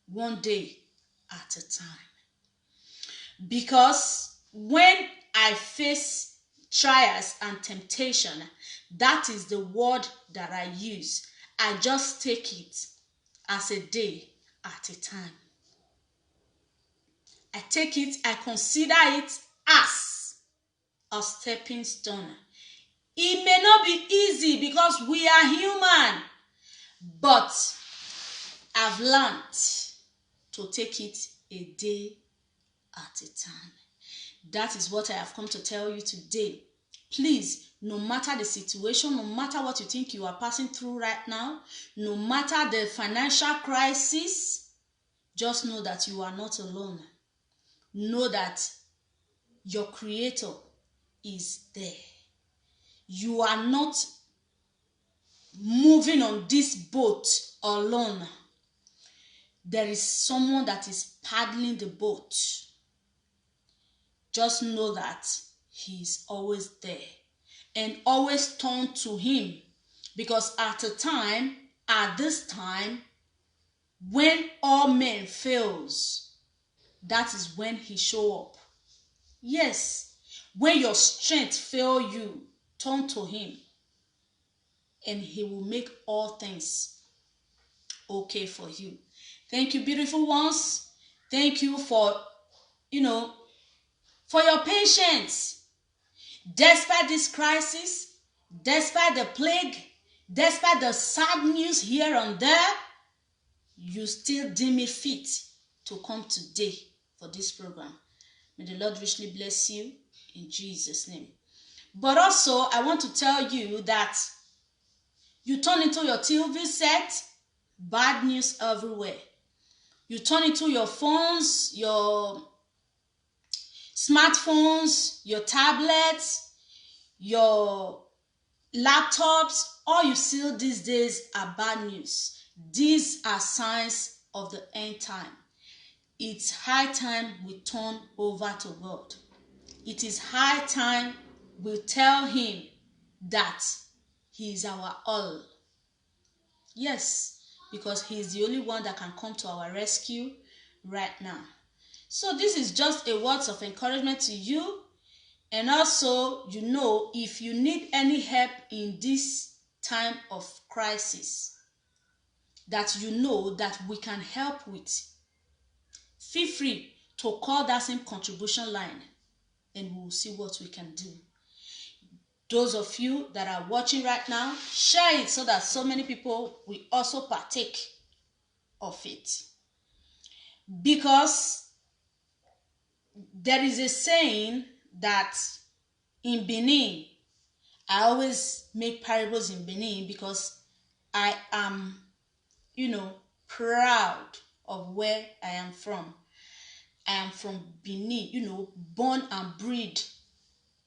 one day at a time. Because when I face trials and temptation, that is the word that I use. I just take it as a day at a time. I take it, I consider it as a stepping stone. It may not be easy because we are human, but I've learned to take it a day at a time. That is what I have come to tell you today. Please, no matter the situation, no matter what you think you are passing through right now, no matter the financial crisis, just know that you are not alone. Know that your Creator is there. You are not moving on this boat alone. There is someone that is paddling the boat. Just know that he is always there. And always turn to him. Because at this time, when all men fails, that is when he show up. Yes, when your strength fail you, turn to him. And he will make all things okay for you. Thank you, beautiful ones. Thank you for your patience. Despite this crisis, despite the plague, despite the sad news here and there, you still deem it fit to come today for this program. May the Lord richly bless you in Jesus' name. But also, I want to tell you that you turn into your TV set, bad news everywhere. You turn into your phones, your smartphones, your tablets, your laptops. All you see these days are bad news. These are signs of the end time. It's high time we turn over to God. It is high time we tell him that he is our all. Yes, because he is the only one that can come to our rescue right now. So this is just a word of encouragement to you. And also, if you need any help in this time of crisis, that that we can help with, feel free to call that same contribution line and we'll see what we can do. Those of you that are watching right now, share it so that so many people will also partake of it. Because there is a saying that in Benin, I always make parables in Benin because I am, proud of where I am from. I am from Benin, born and bred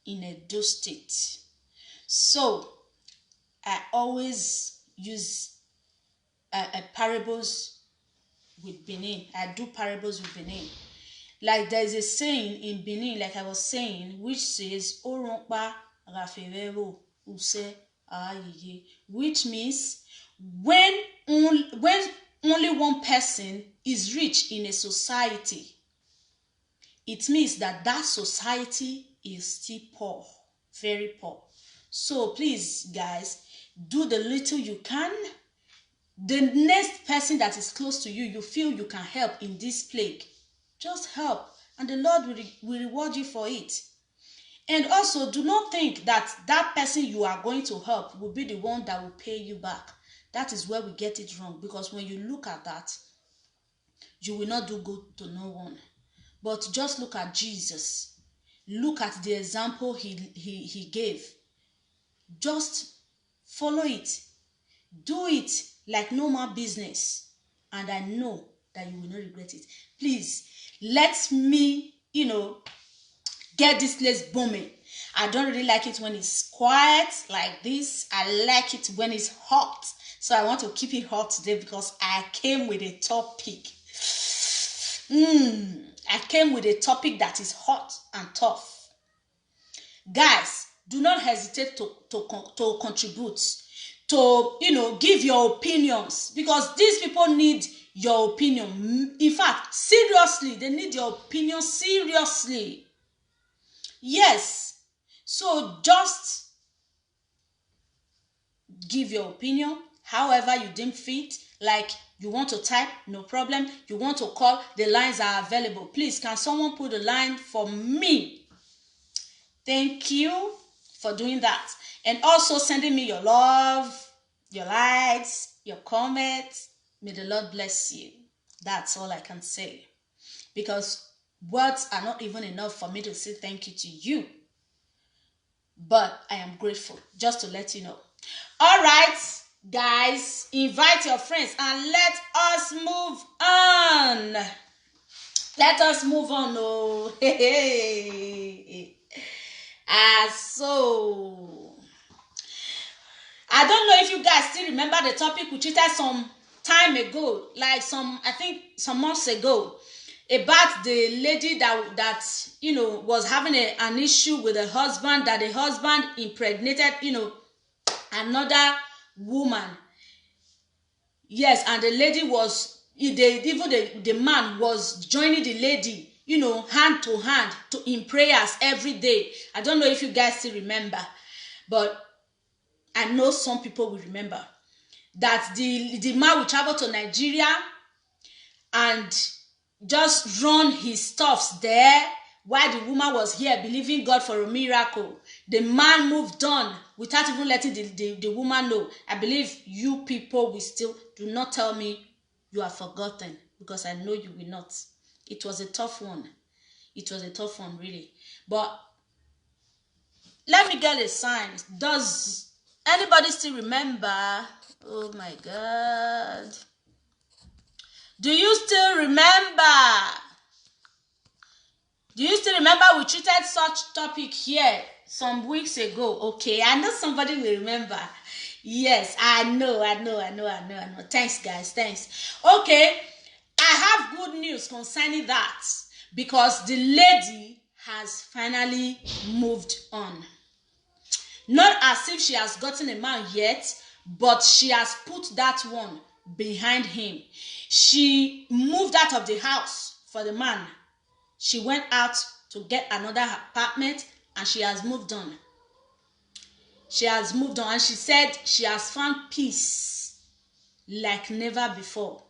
in Edo State. So I always use parables with Benin. I do parables with Benin. Like there is a saying in Benin, like I was saying, which says "Orompa raferewo use ayiye," which means when only one person is rich in a society, it means that society is still poor, very poor. So please, guys, do the little you can. The next person that is close to you, you feel you can help in this plague, just help, and the Lord will reward you for it. And also, do not think that that person you are going to help will be the one that will pay you back. That is where we get it wrong, because when you look at that, you will not do good to no one. But just look at Jesus. Look at the example he gave. Just follow it. Do it like normal business. And I know that you will not regret it. Please, let me, get this place booming. I don't really like it when it's quiet like this. I like it when it's hot. So I want to keep it hot today because I came with a topic. I came with a topic that is hot and tough. Guys, do not hesitate to contribute, to give your opinions, because these people need your opinion. In fact, seriously, they need your opinion seriously. Yes. So just give your opinion however you deem fit. Like, you want to type, no problem. You want to call, the lines are available. Please, can someone put the line for me? Thank you for doing that. And also sending me your love, your likes, your comments. May the Lord bless you. That's all I can say. Because words are not even enough for me to say thank you to you. But I am grateful, just to let you know. All right, guys, invite your friends and let us move on. Let us move on. Oh, so I don't know if you guys still remember the topic we treated some time ago, like I think some months ago, about the lady that was having an issue with her husband, that the husband impregnated another woman. Yes, and the lady was the man was joining the lady, hand to hand in prayers every day. I don't know if you guys still remember, but I know some people will remember that the man will travel to Nigeria and just run his stuffs there while the woman was here believing God for a miracle. The man moved on without even letting the woman know. I believe you people will still do not tell me you are forgotten, because I know you will not. It was a tough one. It was a tough one, really. But let me get a sign. Does anybody still remember? Oh my God. Do you still remember? Do you still remember we treated such topic here some weeks ago? Okay, I know somebody will remember. Yes, I know. Thanks, guys. Thanks. Okay, I have good news concerning that, because the lady has finally moved on. Not as if she has gotten a man yet, but she has put that one behind him. She moved out of the house for the man. She went out to get another apartment, and she has moved on. She has moved on, and she said she has found peace like never before.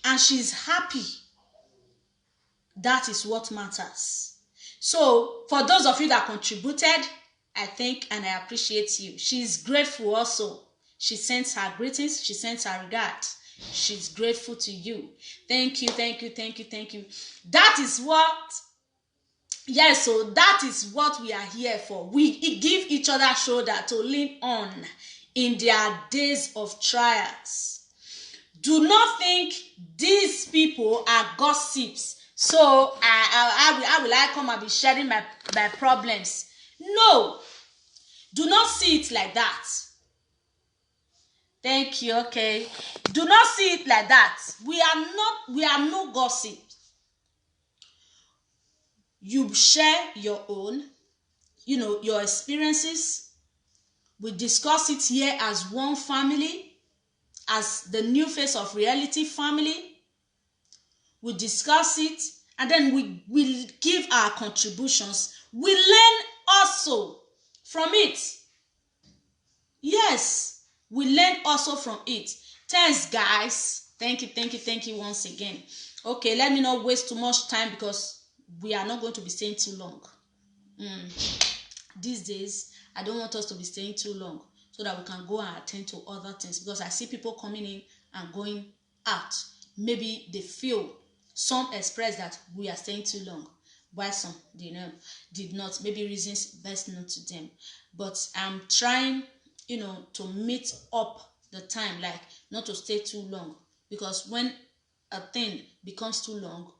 And she's happy. That is what matters. So, for those of you that contributed, I thank and I appreciate you. She's grateful also. She sends her greetings. She sends her regards. She's grateful to you. Thank you. That is what, yes, so that is what we are here for. We give each other shoulder to lean on in their days of trials. Do not think these people are gossips. So I will come and be sharing my problems. No, do not see it like that. Thank you. Okay, do not see it like that. We are no gossip. You share your own, your experiences. We discuss it here as one family, as the new face of reality family. We discuss it, and then we give our contributions. We learn also from it. Yes, we learn also from it. Thanks, guys. Thank you once again. Okay, let me not waste too much time, because we are not going to be staying too long. These days, I don't want us to be staying too long, so that we can go and attend to other things, because I see people coming in and going out. Maybe they feel, some express that we are staying too long, while some did not. Maybe reasons best known to them. But I'm trying, to meet up the time, like not to stay too long, because when a thing becomes too long,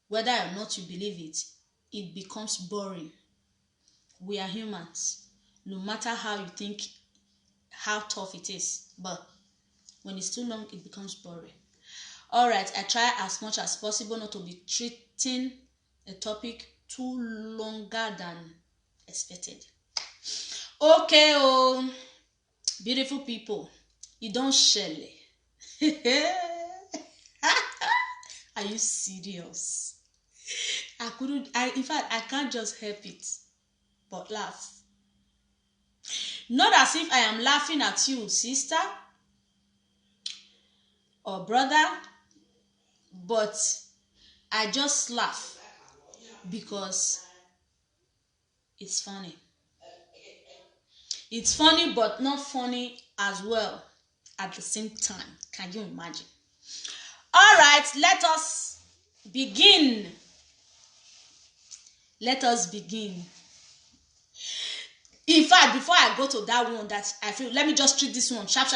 whether or not you believe it, it becomes boring. We are humans. No matter how you think, how tough it is, but when it's too long, it becomes boring. All right, I try as much as possible not to be treating a topic too longer than expected. Okay, beautiful people, you don't share. Are you serious? In fact, I can't just help it but laugh. Not as if I am laughing at you, sister or brother, but I just laugh because it's funny. It's funny, but not funny as well at the same time. Can you imagine? All right, let us begin. Let us begin. In fact, before I go to that one that I feel, let me just treat this one sharp.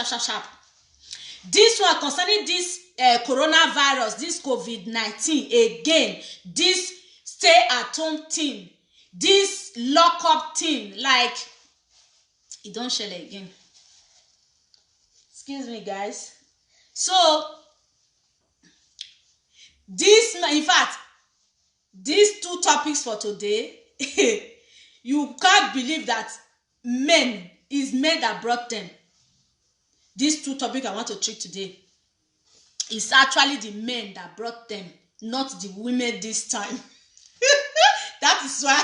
This one concerning this coronavirus, this COVID-19 again, this stay-at-home thing, this lock-up thing, like, it don't share again. Excuse me, guys. So, this, in fact, these two topics for today, you can't believe that is men that brought them. These two topics I want to treat today, it's actually the men that brought them, not the women this time. That is why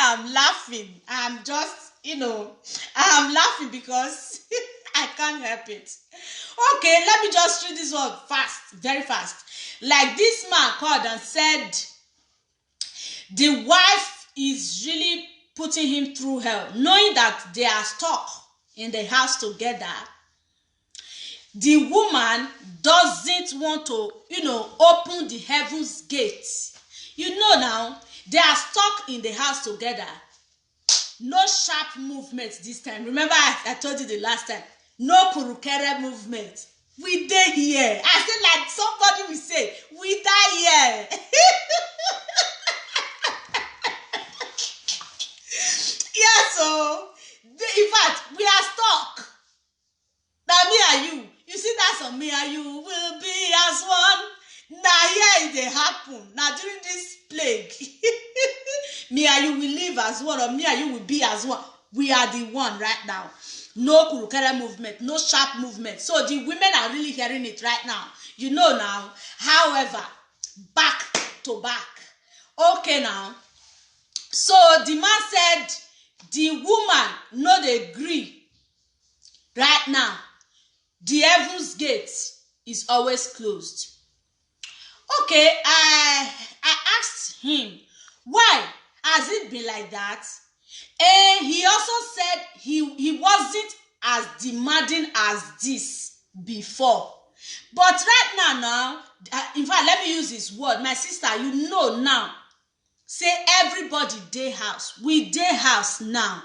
I'm laughing. I'm just, I'm laughing because I can't help it. Okay, let me just read this one fast, very fast. Like, this man called and said the wife is really putting him through hell, knowing that they are stuck in the house together. The woman doesn't want to, open the heaven's gates. Now, they are stuck in the house together. No sharp movement this time. Remember, I told you the last time. No kurukere movement. We dey here. I said, like somebody will say, we die here. Yeah, so, in fact, we are stuck. Now, me and you. You see that song, me and you will be as one. Now, here it happen. Now, during this plague, me and you will live as one, or me and you will be as one. We are the one right now. No kurukere movement, no sharp movement. So the women are really hearing it right now. Now. However, back to back. Okay now. So the man said the woman no dey gree. Right now, the heaven's gate is always closed. Okay, I asked him, why has it been like that? And he also said he wasn't as demanding as this before. But right now, in fact, let me use his word. My sister, now. Say everybody dey house. We dey house now.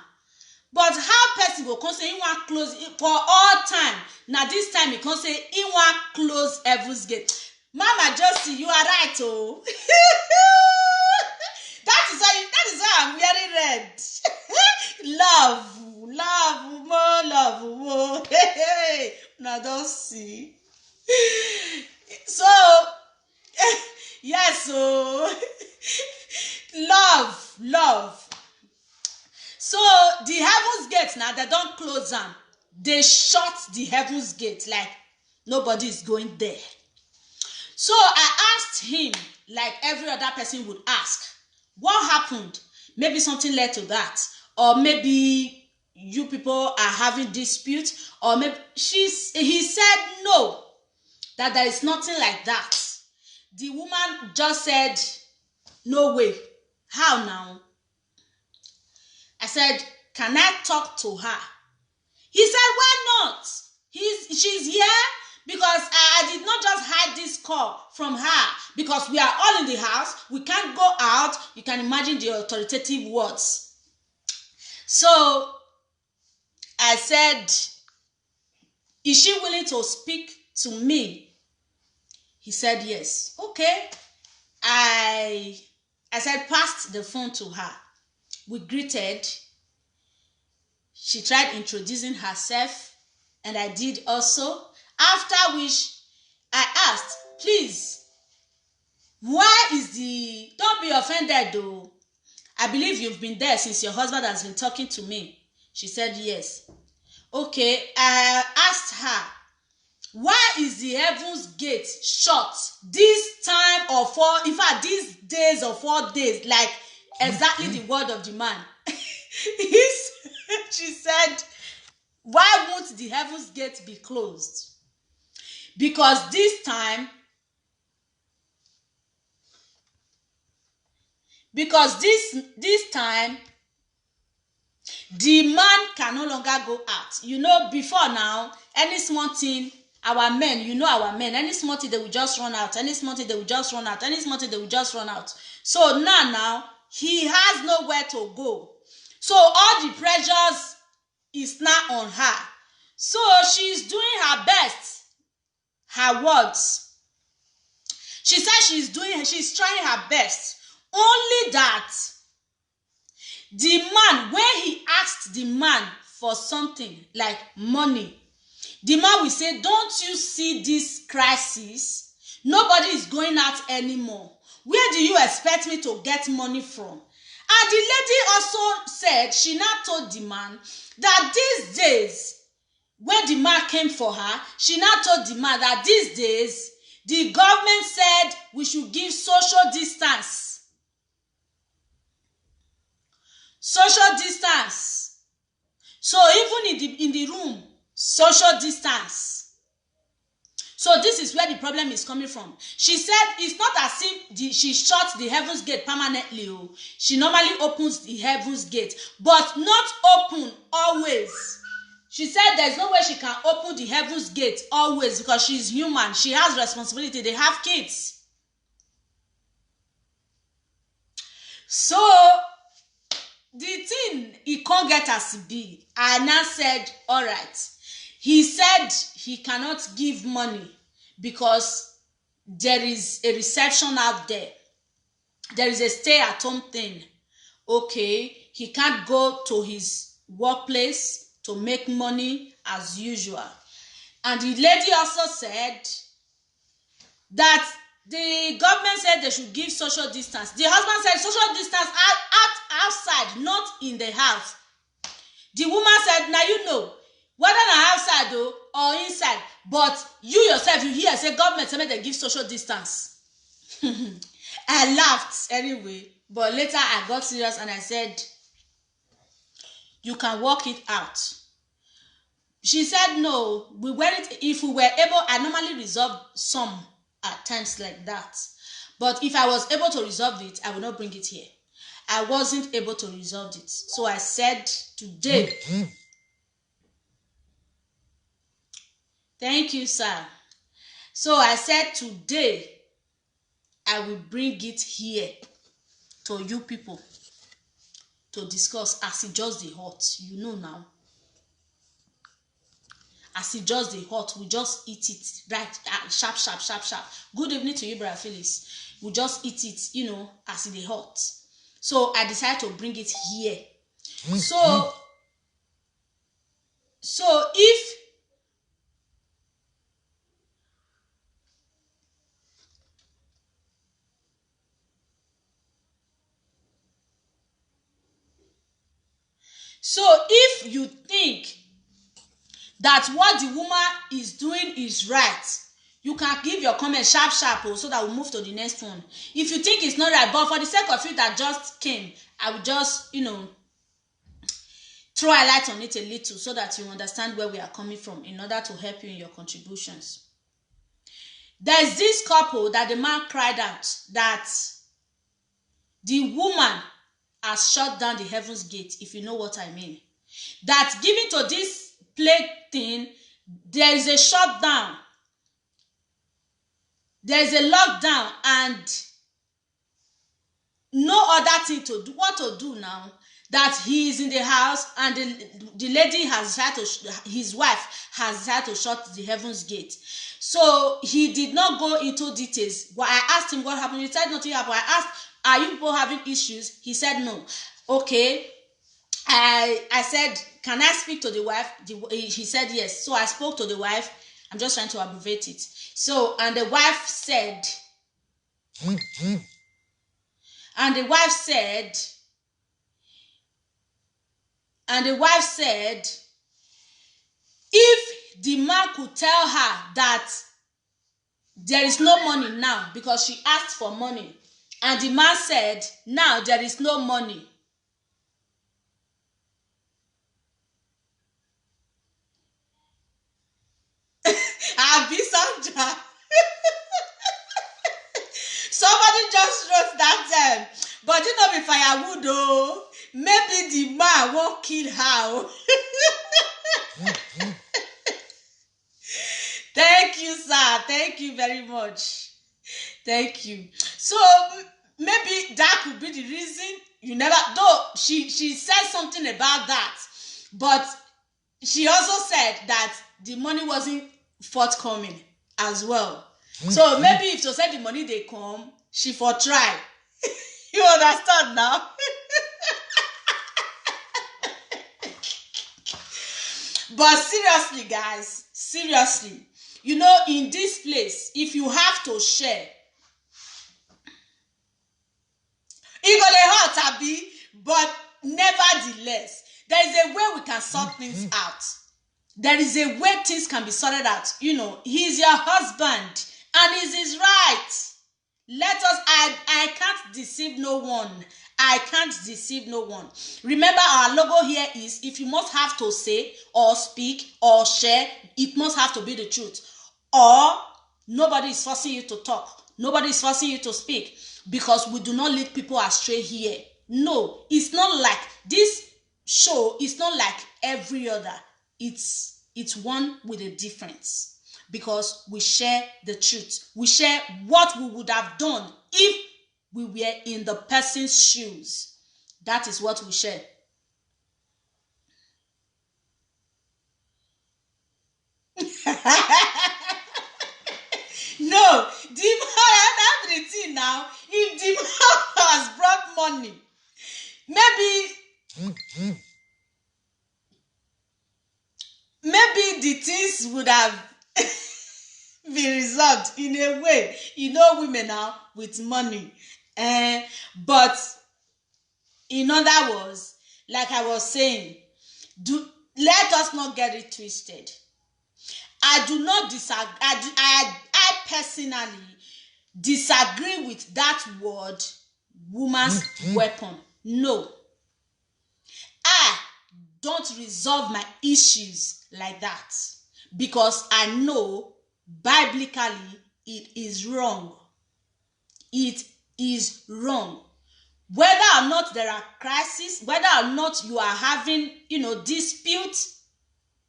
But how person go come say he want close for all time? Now this time he come say he want close heaven's gate. Mama Josie, you are right, oh. That is why I'm wearing red. More love. Hey. Now don't see. So, yes, so love. So the heaven's gate now, they don't close them. They shut the heaven's gate, like nobody is going there. So I asked him, like every other person would ask, what happened? Maybe something led to that, or maybe you people are having dispute, or maybe he said no, that there is nothing like that. The woman just said, no way. How now? I said, can I talk to her? He said, why not? She's here because I did not just hide this call from her because we are all in the house. We can't go out. You can imagine the authoritative words. So I said, is she willing to speak to me? He said, yes. Okay. I said, passed the phone to her. We greeted. She tried introducing herself, and I did also. After which, I asked, please, why is don't be offended though. I believe you've been there since your husband has been talking to me. She said, yes. Okay, I asked her, Why is the heavens gate shut this time of 4, in fact, these days of 4 days, like exactly the word of the man? She said, why won't the heavens gate be closed? Because this time, this time, the man can no longer go out. You know, before now, any small thing, our men, any small thing, they will just run out. Any small thing, they will just run out. Any small thing, they will just run out. So now, he has nowhere to go. So all the pressures is now on her. So she's doing her best. Her words. She said she's trying her best. Only that the man, when he asked the man for something like money, the man will say, don't you see this crisis? Nobody is going out anymore. Where do you expect me to get money from? And the lady also said, she now told the man that these days, when the man came for her, she now told the man that these days, the government said we should give social distance. Social distance. So even in the room, social distance. So this is where the problem is coming from. She said it's not as if she shuts the heavens gate permanently. She normally opens the heavens gate, but not open always. She said there's no way she can open the heavens gate always because she's human. She has responsibility. They have kids. So the thing he can't get as it be. I now said, all right. He said he cannot give money because there is a reception out there. There is a stay-at-home thing. Okay, he can't go to his workplace to make money as usual. And the lady also said that the government said they should give social distance. The husband said social distance outside, not in the house. The woman said, now you know, whether na outside though or inside, but you yourself, you hear say government say make they give social distance. I laughed anyway, but later I got serious and I said, you can work it out. She said, no, if we were able, I normally resolve some at times like that. But if I was able to resolve it, I will not bring it here. I wasn't able to resolve it. So I said today, thank you, sir. So I said today, I will bring it here to you people to discuss as it just the hot. You know now. As it just the hot, we just eat it right, sharp. Good evening to you, Brother Phyllis. We just eat it, as it the hot. So I decided to bring it here. So if you think that what the woman is doing is right, you can give your comment sharp so that we'll move to the next one. If you think it's not right, but for the sake of you that just came, I will just, throw a light on it a little so that you understand where we are coming from in order to help you in your contributions. There's this couple that the man cried out that the woman has shut down the heavens gate, if you know what I mean. That given to this plague thing, there is a shutdown. There is a lockdown and no other thing to do. What to do now? That he is in the house and the lady has had to, his wife has had to shut the heavens gate. So he did not go into details. But I asked him what happened. He said nothing happened. I asked, are you people having issues? He said no. Okay. I said, can I speak to the wife? He said yes. So I spoke to the wife. I'm just trying to abbreviate it. So, and the wife said, if the man could tell her that there is no money now because she asked for money. And the man said, now there is no money. Abi Sandra. Somebody just wrote that but you know, be firewood though. Maybe the man won't kill her. Thank you, sir. Thank you very much. Thank you. So maybe that could be the reason you never. Though she said something about that, but she also said that the money wasn't forthcoming as well. So maybe if to say the money they come, she for try. You understand now? But seriously, guys, seriously, you know, in this place, if you have to share, it go dey hurt, abi, but nevertheless, there is a way we can sort things out. There is a way things can be sorted out. You know, he's your husband, and it's his right. Let us, I can't deceive no one. I can't deceive no one. Remember, our logo here is, if you must have to say or speak or share, it must have to be the truth. Or nobody is forcing you to talk. Nobody is forcing you to speak, because we do not lead people astray here. No, it's not like this show. It's not like every other. It's one with a difference, because we share the truth. We share what we would have done if we were in the person's shoes. That is what we share. No, the man and everything now. If the man has brought money, maybe the things would have been resolved in a way. You know, women now with money. But in other words, like I was saying, let us not get it twisted. I do not disagree. I personally disagree with that word, woman's weapon. No. I don't resolve my issues like that, because I know biblically it is wrong. It is wrong. Whether or not there are crises, whether or not you are having, dispute,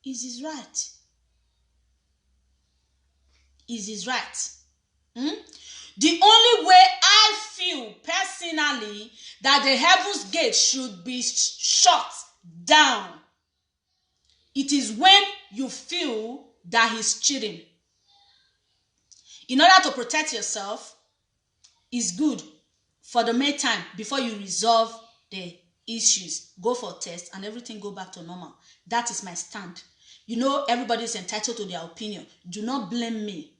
is his right. Is his right. The only way I feel personally that the heaven's gate should be shut down, it is when you feel that he's cheating. In order to protect yourself, it's good for the meantime, before you resolve the issues, go for test and everything go back to normal. That is my stand. Everybody is entitled to their opinion. Do not blame me,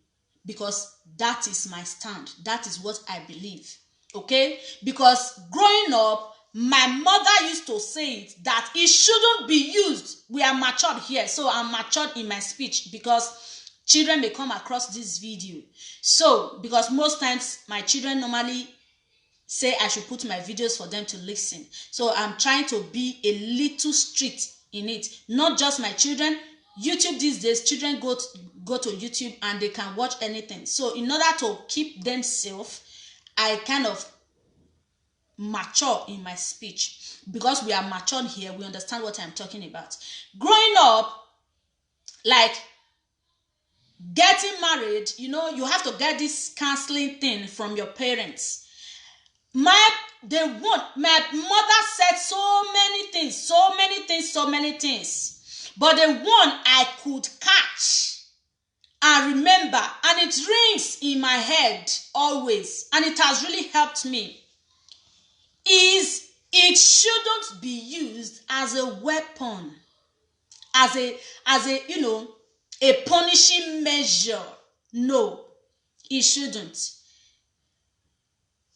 because that is my stand. That is what I believe. Okay? Because growing up, my mother used to say it, that it shouldn't be used. We are matured here, so I'm matured in my speech, because children may come across this video. So, because most times my children normally say I should put my videos for them to listen. So I'm trying to be a little strict in it. Not just my children. YouTube these days, children go to YouTube and they can watch anything. So in order to keep them safe, I kind of mature in my speech, because we are matured here. We understand what I'm talking about. Growing up, like getting married, you have to get this counseling thing from your parents. My mother said so many things, but the one I could catch and remember, and it rings in my head always, and it has really helped me, is it shouldn't be used as a weapon, as a a punishing measure. No, it shouldn't.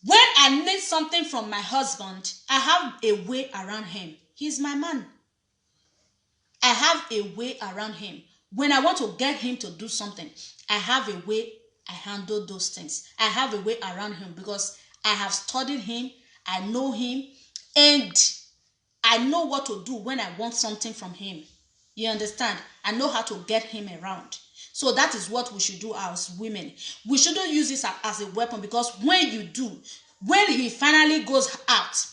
When I need something from my husband, I have a way around him. He's my man. I have a way around him. when I want to get him to do something, I have a way I handle those things. I have a way around him because I have studied him, I know him, and I know what to do when I want something from him. You understand? I know how to get him around. So that is what we should do as women. We shouldn't use this as a weapon, because when you do, when he finally goes out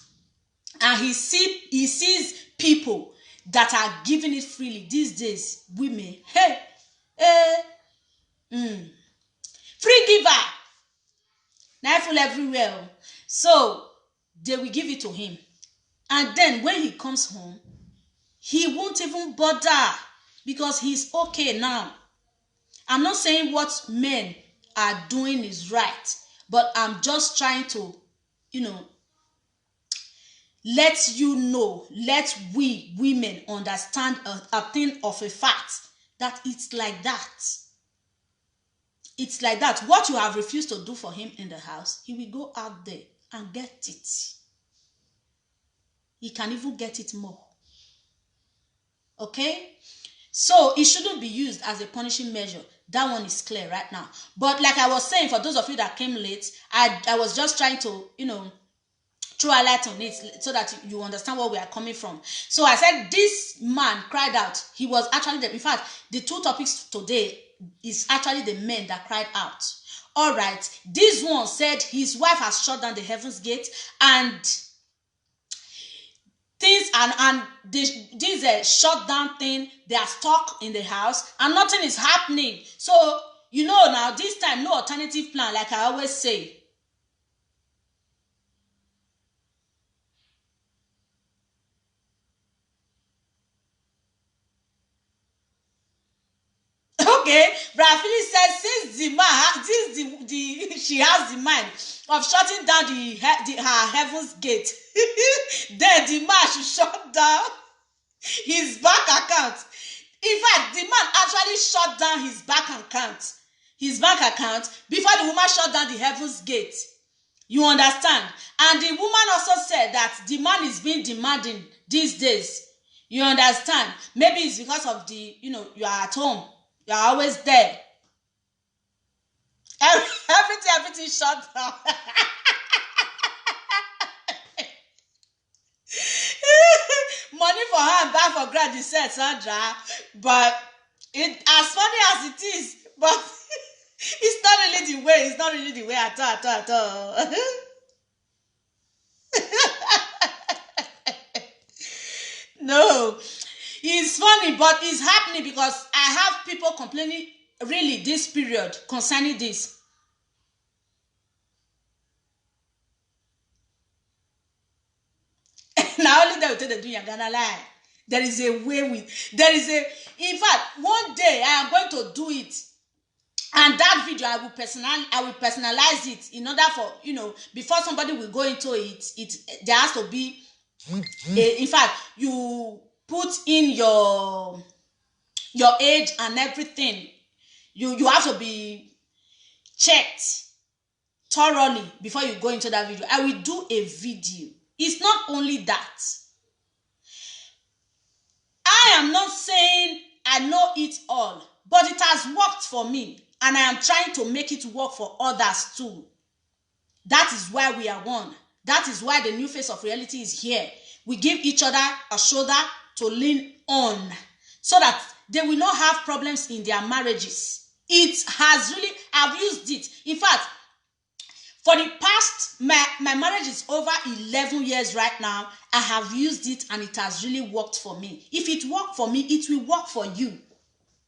and he sees people that are giving it freely these days, women, free giver, full everywhere. So they will give it to him. And then when he comes home, he won't even bother because he's okay now. I'm not saying what men are doing is right, but I'm just trying to, let you know, let we women understand a thing of a fact, that it's like that. It's like that. What you have refused to do for him in the house, he will go out there and get it. He can even get it more. Okay? So it shouldn't be used as a punishing measure. That one is clear right now. But like I was saying, for those of you that came late, I was just trying to, throw a light on it so that you understand where we are coming from. So I said this man cried out. He was actually in fact, the two topics today is actually the men that cried out. All right. This one said his wife has shut down the heaven's gate, and things and this shut down thing, they are stuck in the house and nothing is happening. So now this time, no alternative plan, like I always say. Okay, Brad Phillips says since the man, she has the mind of shutting down her heaven's gate, then the man should shut down his bank account. In fact, the man actually shut down his bank account before the woman shut down the heaven's gate. You understand? And the woman also said that the man is being demanding these days. You understand? Maybe it's because of you are at home. You are always there. Everything shut down. Money for her and bag for grad, said Sandra. But as funny as it is, but it's not really the way. It's not really the way at all. No. It's funny, but it's happening because I have people complaining really this period concerning this. Now only they will tell them you're gonna lie. There is a way in fact, one day I am going to do it. And that video I will personalize it in order for, before somebody will go into it, there has to be in fact, you put in your age and everything. You have to be checked thoroughly before you go into that video. I will do a video. It's not only that. I am not saying I know it all, but it has worked for me, and I am trying to make it work for others too. That is why we are one. That is why the new face of reality is here. We give each other a shoulder to lean on so that they will not have problems in their marriages. It has really, I've used it. In fact, for the past, my marriage is over 11 years right now. I have used it and it has really worked for me. If it worked for me, it will work for you.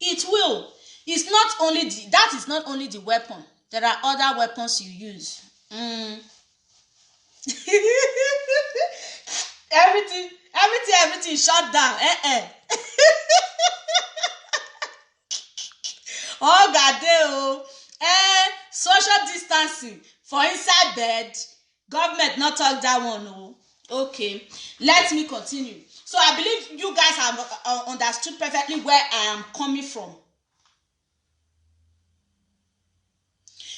It will. It's not only that is not only the weapon. There are other weapons you use. Everything shut down. Oh God, social distancing for inside bed. Government not talk that one. Oh, okay. Let me continue. So I believe you guys have understood perfectly where I am coming from.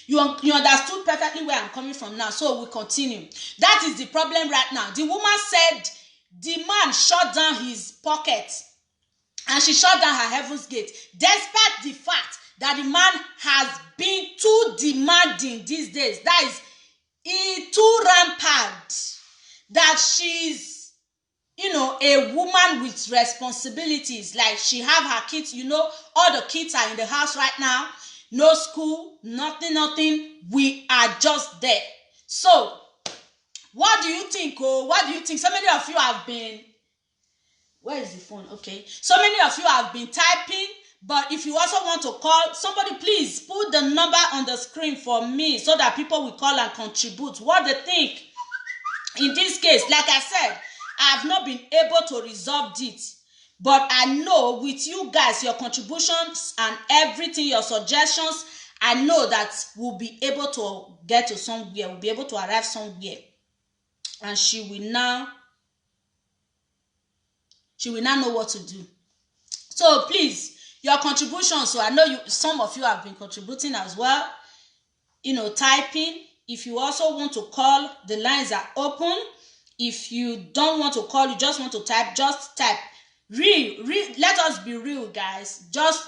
You understood perfectly where I'm coming from now. So we continue. That is the problem right now. The woman said the man shut down his pocket and she shut down her heaven's gate, despite the fact that the man has been too demanding these days. That is, he too rampant. That she's, a woman with responsibilities. Like, she have her kids, all the kids are in the house right now. No school, nothing. We are just there. So, what do you think? What do you think? So many of you have been, where is the phone? Okay. So many of you have been typing, but if you also want to call, somebody please put the number on the screen for me so that people will call and contribute what they think. In this case, like I said, I have not been able to resolve it. But I know with you guys, your contributions and everything, your suggestions, I know that we'll be able to get to somewhere. We'll be able to arrive somewhere. And she will now know what to do. So please, your contributions. So I know some of you have been contributing as well. Typing. If you also want to call, the lines are open. If you don't want to call, you just want to type, just type. Let us be real, guys. Just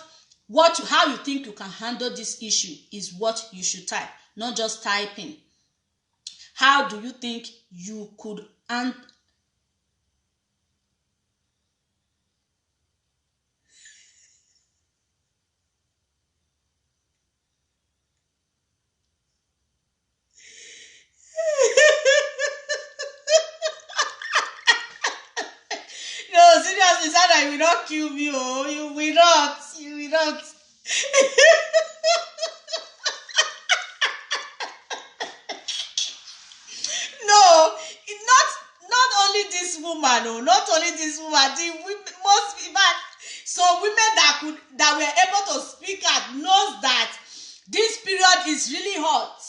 how you think you can handle this issue is what you should type, not just typing. How do you think you could No, seriously, Sandra, you will not kill me. Oh, you will not. No, not only this woman. Oh, not only this woman. Most people, so women that were able to speak out knows that this period is really hot.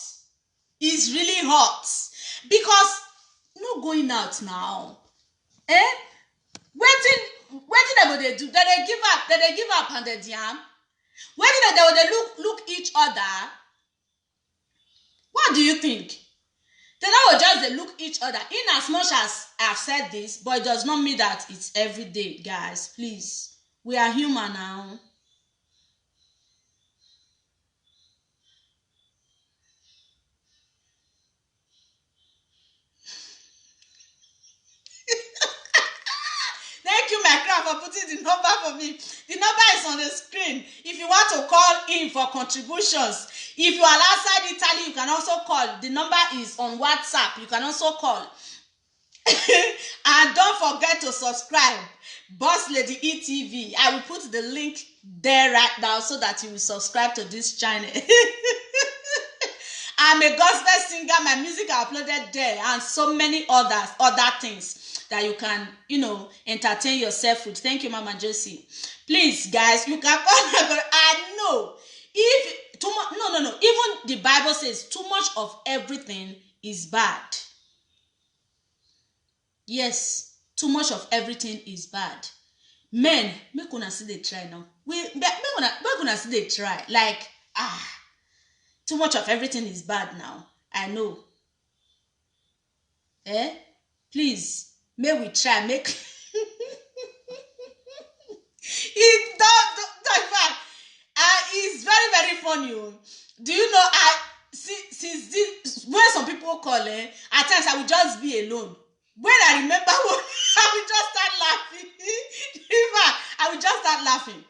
Is really hot because no going out now. Wetin dem go dey do? Dem dey give up pounded yam. Wetin dem dey look each other? What do you think? They don't just dey look each other. In as much as I've said this, but it does not mean that it's every day, guys. Please, we are human now. Thank you, my crowd, for putting the number for me. The number is on the screen. If you want to call in for contributions, if you are outside Italy, you can also call. The number is on WhatsApp. You can also call. And don't forget to subscribe. Boss Lady ETV. I will put the link there right now so that you will subscribe to this channel. I'm a gospel singer. My music are uploaded there, and so many other things that you can, entertain yourself with. Thank you, Mama Josie. Please, guys, you can call. I know if too much. No. Even the Bible says too much of everything is bad. Yes, too much of everything is bad. Men, make una see dey try now. Make una see dey try. Like, too much of everything is bad now. I know. Please, may we try. Make it don't fact. It's very, very funny. Do you know? Since this, when some people call, at times I will just be alone. When I remember what, I will just start laughing. I will just start laughing.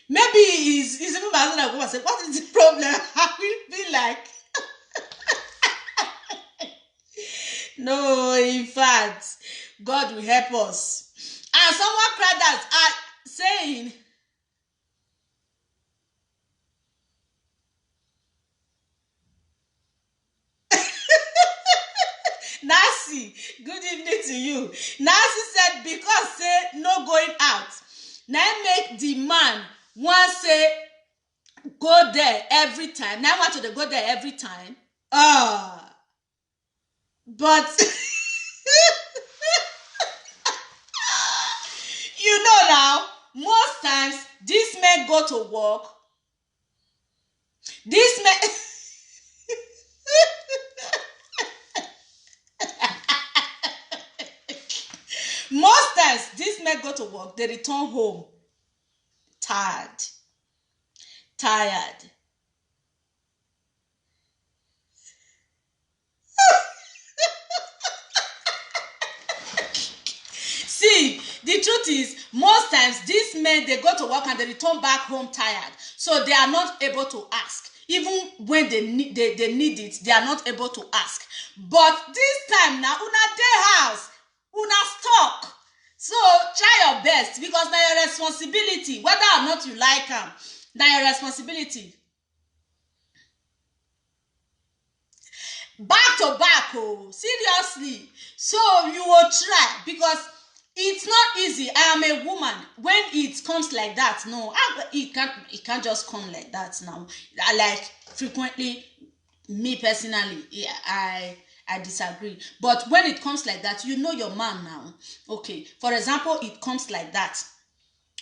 Maybe it's even my husband that will say, "What is the problem?" I will be like, no, in fact, God will help us. And someone cried that saying, Nancy, good evening to you. Nancy said, because say no going out. Now make the man want say go there every time. Now want to go there every time. But you know now, most times these men go to work. These men most times these these men go to work, they return home tired. See, the truth is, most times these men, they go to work and they return back home tired, so they are not able to ask. Even when they need it, they are not able to ask. But this time now, una dey house, una stuck. So try your best, because na your responsibility, whether or not you like am, na your responsibility. Back to back, oh, seriously. So you will try, because it's not easy. I am a woman. When it comes like that, no, it can't just come like that now. Like frequently, me personally, yeah, I disagree. But when it comes like that, you know your man now. Okay, for example, it comes like that.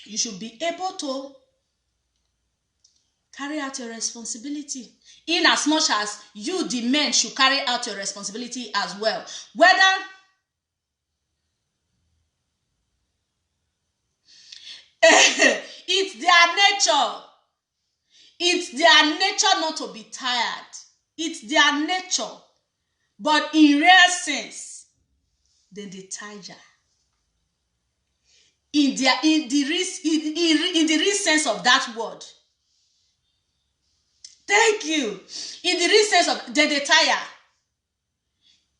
You should be able to carry out your responsibility, in as much as you, the men, should carry out your responsibility as well. Whether it's their nature. It's their nature not to be tired. It's their nature. But in real sense, then they tire. In the real sense of that word. Thank you. In the real sense of, then they tire.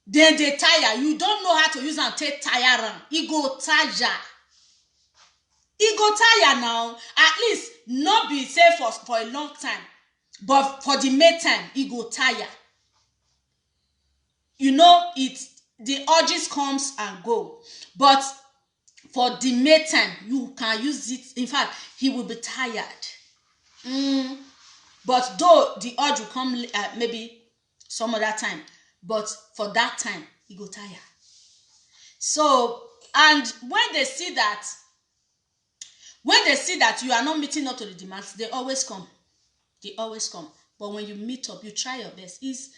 Then they tire. You don't know how to use and take tire. It go tire. It go tire now. At least not be safe for a long time. But for the meantime, it go tire. You know, the urges comes and go. But for the meantime, you can use it. In fact, he will be tired. But though the urge will come maybe some other time, but for that time, he go tire. So, and when they see that you are not meeting up to the demands, they always come. They always come. But when you meet up, you try your best. It's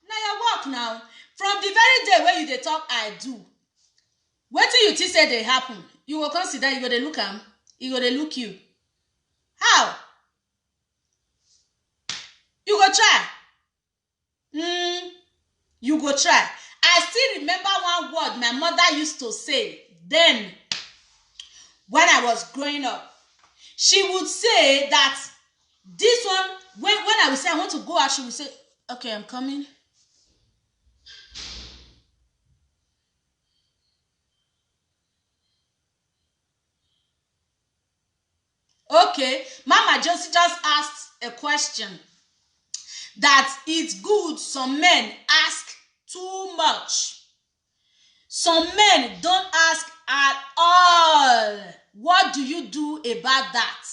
now your work now. From the very day when you dey talk I do, wetin you think say dey happen, you go consider, you go dey look am, you go dey look you. How? You go try. You go try. I still remember one word my mother used to say then when I was growing up. She would say that this one, when I would say I want to go out, she would say, okay, I'm coming. Okay, Mama just asked a question that it's good some men ask too much. Some men don't ask at all. What do you do about that?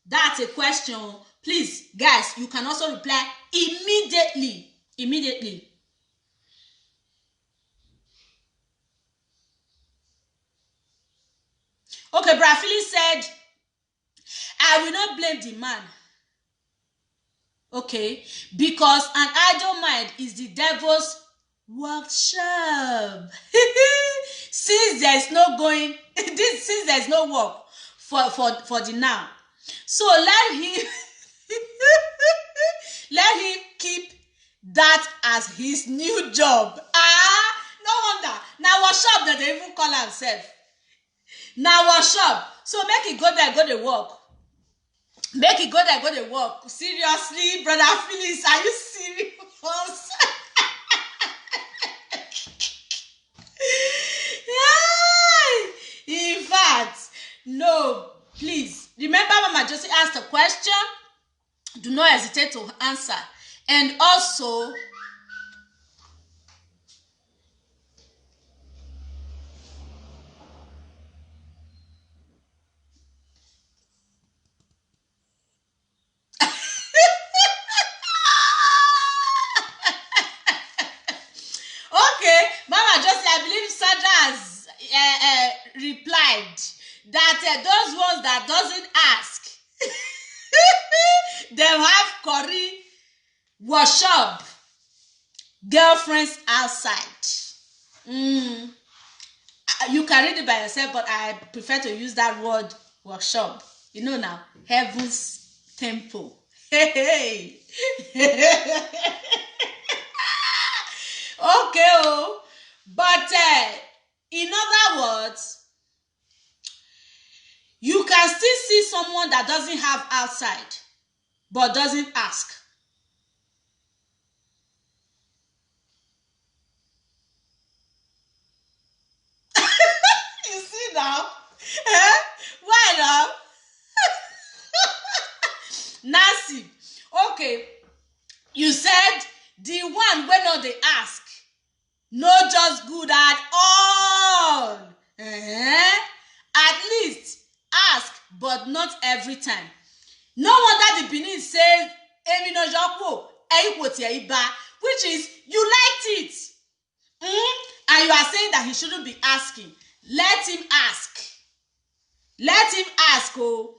That's a question. Please, guys, you can also reply immediately. Immediately. Okay, Brad Philly said, I will not blame the man. Okay, because an idle mind is the devil's workshop. Since there's no going, since there's no work for the now, so let him let him keep that as his new job. No wonder. Now workshop that they even call himself. Now workshop. So make it go there, go to work. Make it go there, go to work. Seriously, Brother Phyllis, are you serious? In fact, no, please. Remember Mama Josie asked a question? Do not hesitate to answer. And also, okay, Mama Josie, I believe Sandra has replied that those ones that doesn't ask, they have curry workshop girlfriends outside. You can read it by yourself, but I prefer to use that word workshop. You know now, Heaven's Temple. Hey, hey. Okay, oh. But in other words, you can still see someone that doesn't have outside, but doesn't ask. You see now? Eh? Why now? Nancy, okay, you said the one wey no dey ask no just good at all. At least ask, but not every time. No wonder the Benin says emi no jopo eyipo ti eyiba, which is you liked it. And you are saying that he shouldn't be asking. Let him ask. Let him ask. Oh.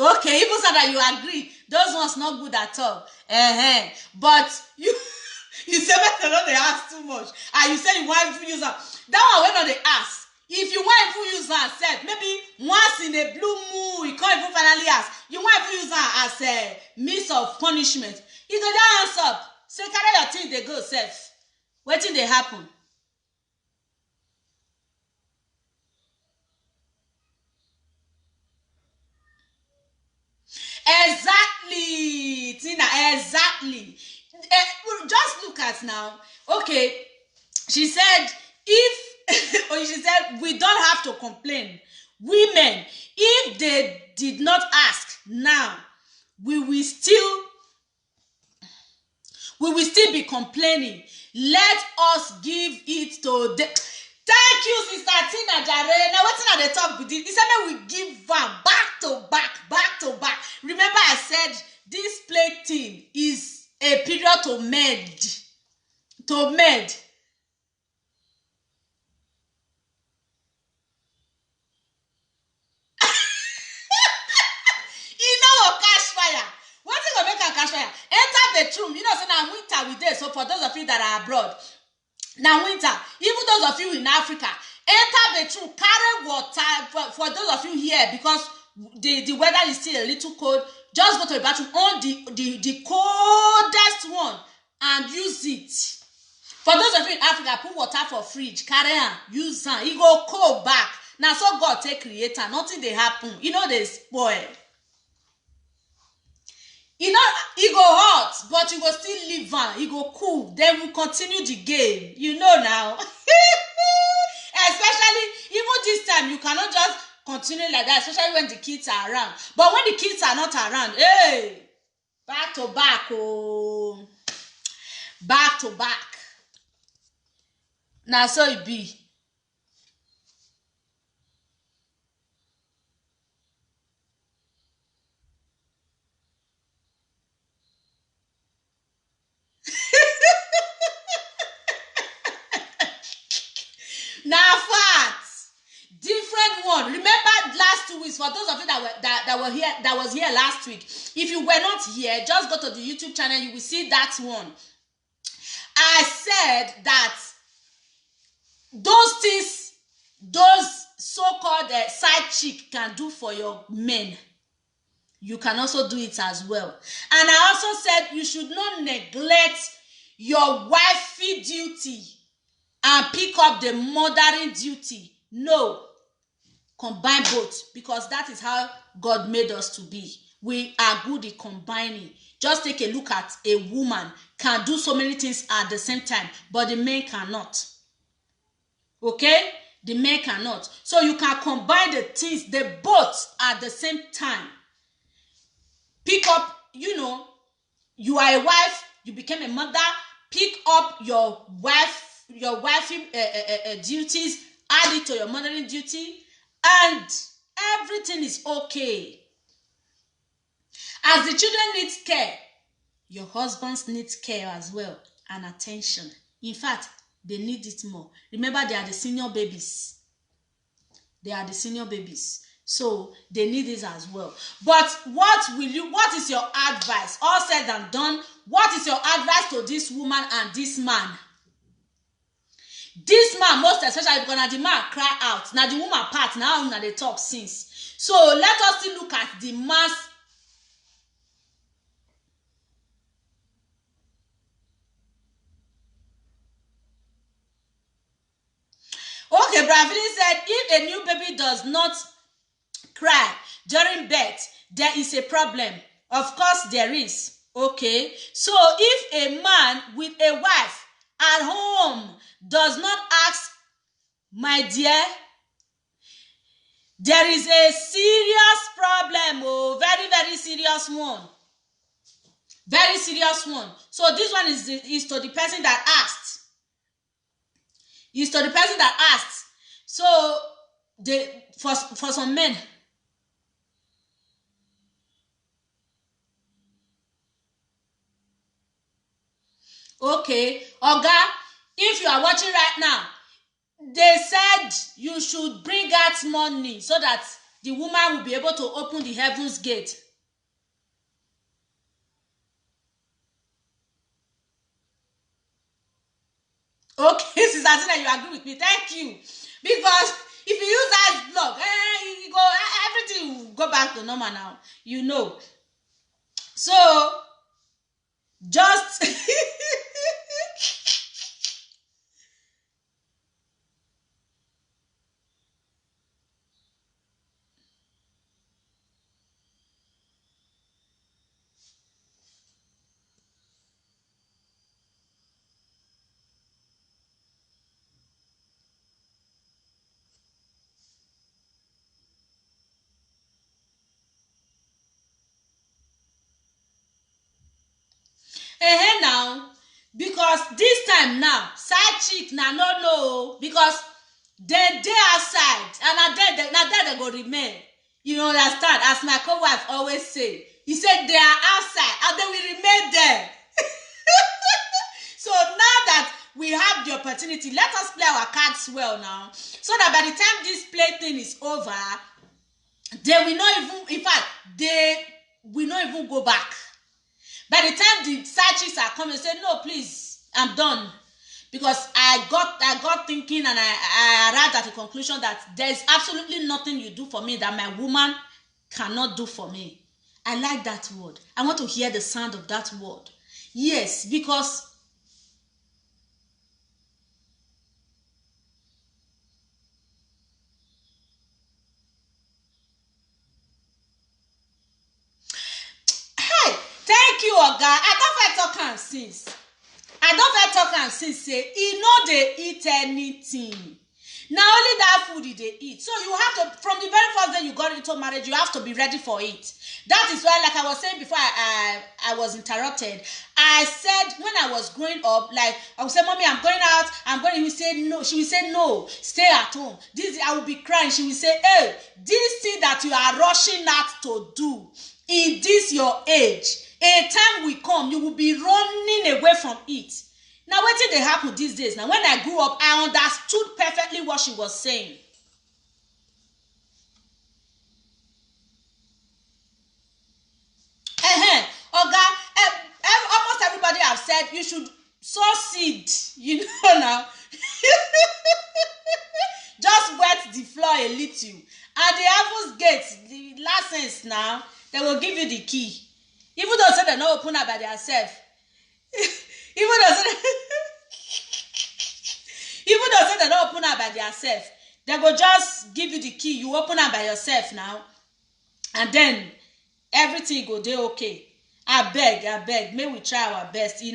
Okay, even so that you agree, those ones not good at all. But you you say make no dey ask too much, and you say you want to use am. That one wey no dey ask. If you want to use am sef, maybe once in a blue moon, you can't even finally ask. You want to use am as a means of punishment. You go down hands up, say carry your thing dey go sef. Wetin dey happen? Exactly, Tina, exactly. Just look at now. Okay, she said if or she said we don't have to complain. Women, if they did not ask now, we will still be complaining. Let us give it to them. Thank you, Sister Tina Jare. Now wetin I dey talk with this? He said make we give am back to back, back to back. Remember I said this plague thing is a period to mend. To mend. E no go catch fire. Wetin go make am catch fire? Enter bedroom. You know say na winter we dey. So for those of you that are abroad, na winter. Even those of you in Africa, enter bedroom, carry water. For those of you here, because the weather is still a little cold, just go to the bathroom on the coldest one and use it. For those of you in Africa, put water for fridge, carry am, use am. E go cold back. Na so God take create am. Nothing dey happen. E no dey spoil. E go hot, but you go still leave am. E go cool. Then we continue the game. You know now. Especially even this time, you cannot just continue like that, especially when the kids are around. But when the kids are not around, hey, back to back, oh, back to back. Na so it be. Na facts. Different one. Remember last 2 weeks, for those of you that was here last week. If you were not here, just go to the YouTube channel, you will see that one. I said that those things, those so-called side chick can do for your men, you can also do it as well. And I also said you should not neglect your wifey duty and pick up the mothering duty. No, combine both, because that is how God made us to be. We are good at combining. Just take a look at a woman can do so many things at the same time, but the men cannot. Okay? The men cannot. So you can combine the things, the both at the same time. Pick up, you are a wife, you became a mother, pick up your wifey duties, add it to your mothering duty, and everything is okay. As the children need care, your husbands need care as well, and attention. In fact, they need it more. Remember, they are the senior babies. They are the senior babies. So they need this as well. But what is your advice? All said and done, what is your advice to this woman and this man? This man, most especially because now the man cry out. Now the woman part, now they talk since. So let us still look at the man's. Okay, Bravili said, if a new baby does not cry during birth, there is a problem. Of course, there is. Okay, so if a man with a wife at home does not ask, my dear, there is a serious problem. Oh, very, very serious one. Very serious one. So this one is to the person that asked. Is to the person that asked. So for some men. Okay, Oga, if you are watching right now, they said you should bring out money so that the woman will be able to open the heaven's gate. Okay, Sister Tina, you agree with me. Thank you. Because if you use that block, everything will go back to normal now. You know. So, just now, because this time now, side chick now no, because they outside and now they go remain. You understand? As my co-wife always say, he said they are outside and they will remain there. So now that we have the opportunity, let us play our cards well now, so that by the time this play thing is over, they will not even, in fact, they will not even go back. By the time the side chicks are coming, say, no, please, I'm done. Because I got thinking and I arrived at a conclusion that there is absolutely nothing you do for me that my woman cannot do for me. I like that word. I want to hear the sound of that word. Yes, because hey, thank you, Oga. I don't fit talk am since. Say e no dey eat anything. Na only that food they eat. So you have to, from the very first day you got into marriage, you have to be ready for it. That is why, like I was saying before I was interrupted, I said when I was growing up, like I would say, Mommy, I'm going out, he would say no. She would say no, stay at home. This I would be crying. She would say, hey, this thing that you are rushing out to do in this your age, a time will come, you will be running away from it. Now, what did they happen these days? Now, when I grew up, I understood perfectly what she was saying. Oga, almost everybody have said you should sow seed. You know now. Just wet the floor a little. And the heaven's gate, the license now, they will give you the key. Even though say they not open up by themselves. Even though they don't open up by themselves, they go just give you the key. You open up by yourself now, and then everything go dey okay. I beg, may we try our best. It's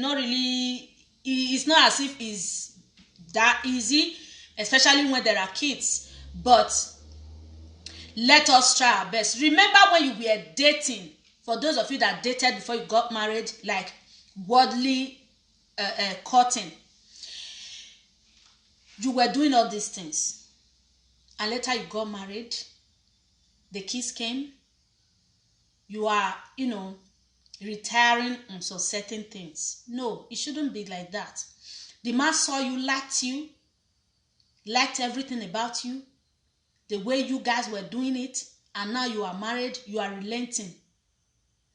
not as if it's that easy, especially when there are kids. But let us try our best. Remember when you were dating, for those of you that dated before you got married, like worldly courting, you were doing all these things, and later you got married, the kids came, you are retiring on some certain things. No, it shouldn't be like that. The man saw you, liked everything about you, the way you guys were doing it, and now you are married, you are relenting.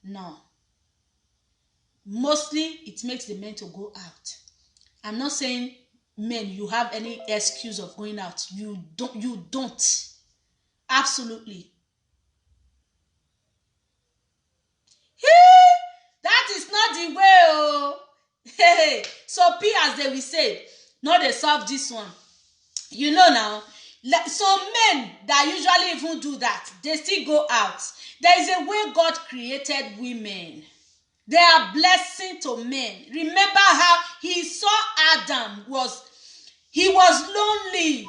No. Mostly it makes the men to go out. I'm not saying men you have any excuse of going out. You don't. Absolutely. That is not the way. Oh. Hey, so P as they will say, no, they solve this one. You know now, some men that usually even do that, they still go out. There is a way God created women. They are blessing to men. Remember how he saw Adam he was lonely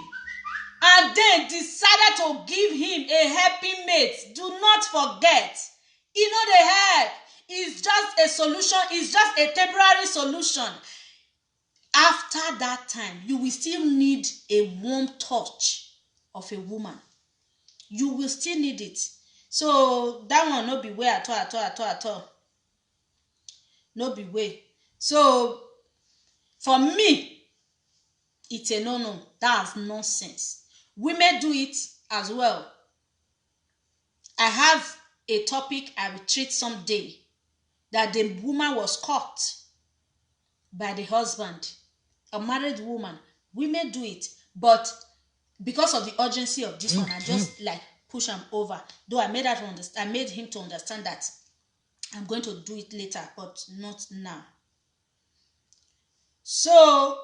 and then decided to give him a helping mate. Do not forget, the help is just a solution, is just a temporary solution. After that time, you will still need a warm touch of a woman. You will still need it. So that one no be way at all. No be way. So for me, it's a no. That's nonsense. Women do it as well. I have a topic I will treat someday, that the woman was caught by the husband, a married woman. Women do it, but because of the urgency of this one, I just like push him over. Though I made him to understand that I'm going to do it later, but not now. So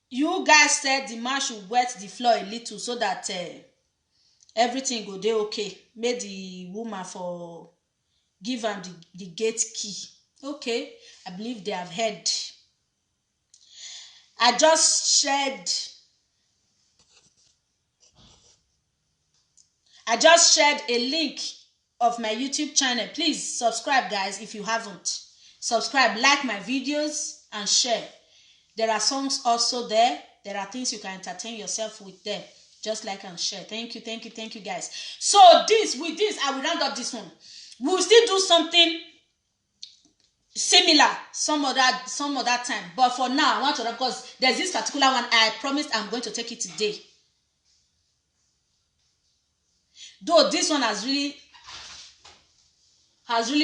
you guys said the man should wet the floor a little so that everything go dey okay. Make the woman for give am the gate key. Okay, I believe they have heard. I just shared a link of my YouTube channel. Please subscribe, guys, if you haven't. Subscribe, like my videos, and share. There are songs also there. There are things you can entertain yourself with them. Just like and share. Thank you, guys. So with this, I will round up this one. We'll still do something similar some other time. But for now, I want to, because there's this particular one I promised I'm going to take it today. Though this one has really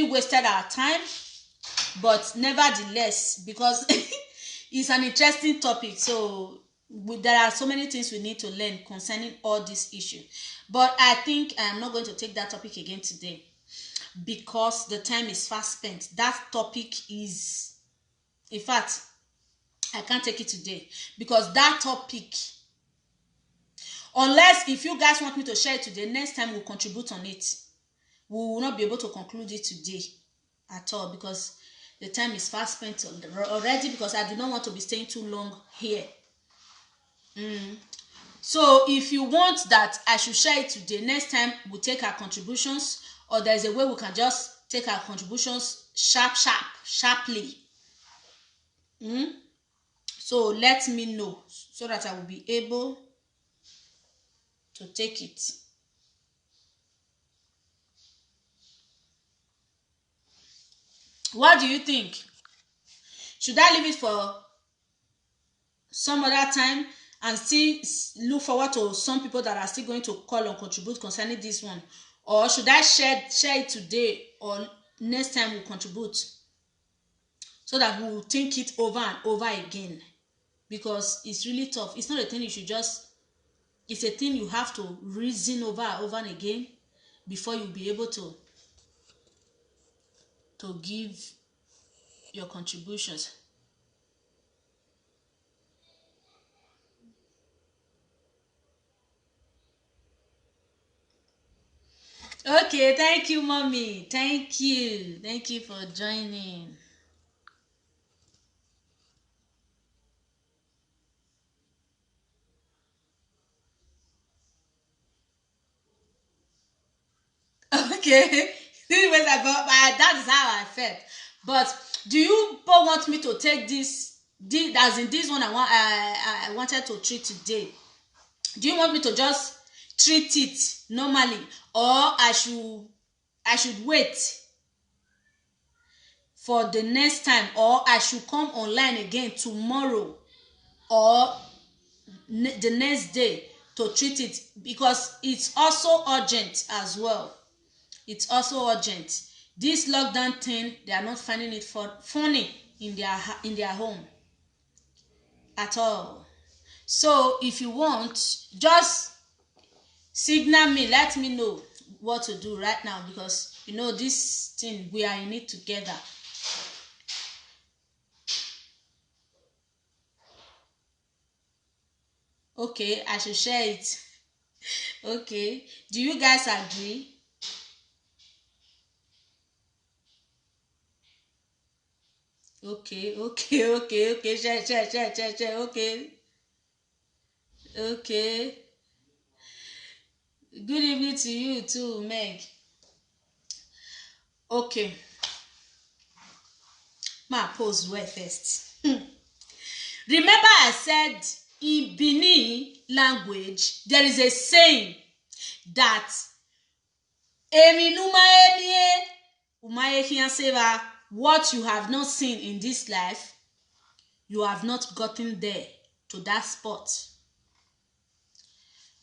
wasted our time, but nevertheless, because it's an interesting topic, so there are so many things we need to learn concerning all this issue. But I think I am not going to take that topic again today, because the time is fast spent. That topic is, in fact, I can't take it today, because that topic, unless if you guys want me to share it today, next time we'll contribute on it. We will not be able to conclude it today at all, because the time is fast spent already, because I do not want to be staying too long here. So if you want that I should share it today, next time we'll take our contributions, or there's a way we can just take our contributions sharply. So let me know so that I will be able to take it. What do you think? Should I leave it for some other time and still look forward to some people that are still going to call and contribute concerning this one? Or should I share it today, or next time we'll contribute, so that we'll think it over and over again? Because it's really tough. It's not a thing you should just, it's a thing you have to reason over and over again before you'll be able to give your contributions. Okay, thank you, mommy. Thank you for joining. Okay, this was that is how I felt. But do you want me to take this as in this one I wanted to treat today? Do you want me to just treat it normally, or I should wait for the next time, or I should come online again tomorrow or the next day to treat it, because it's also urgent as well. It's also urgent. This lockdown thing, they are not finding it funny in their home at all. So if you want, just signal me, let me know what to do right now, because you know this thing, we are in it together. Okay, I should share it. Okay, do you guys agree? Okay, share, okay. Good evening to you too, Meg. Okay, ma pose well first. Remember I said in Benin language there is a saying that what you have not seen in this life, you have not gotten there, to that spot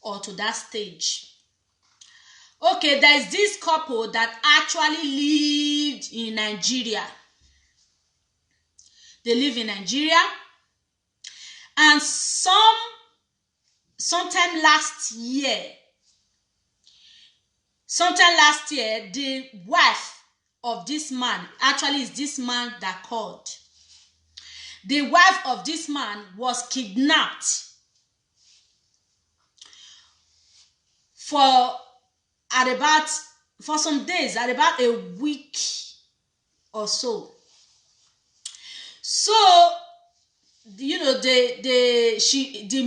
or to that stage. Okay, there is this couple that actually lived in Nigeria. They live in Nigeria, and sometime last year, the wife of this man, actually is this man that called. The wife of this man was kidnapped for some days, at about a week or so. So, you know, the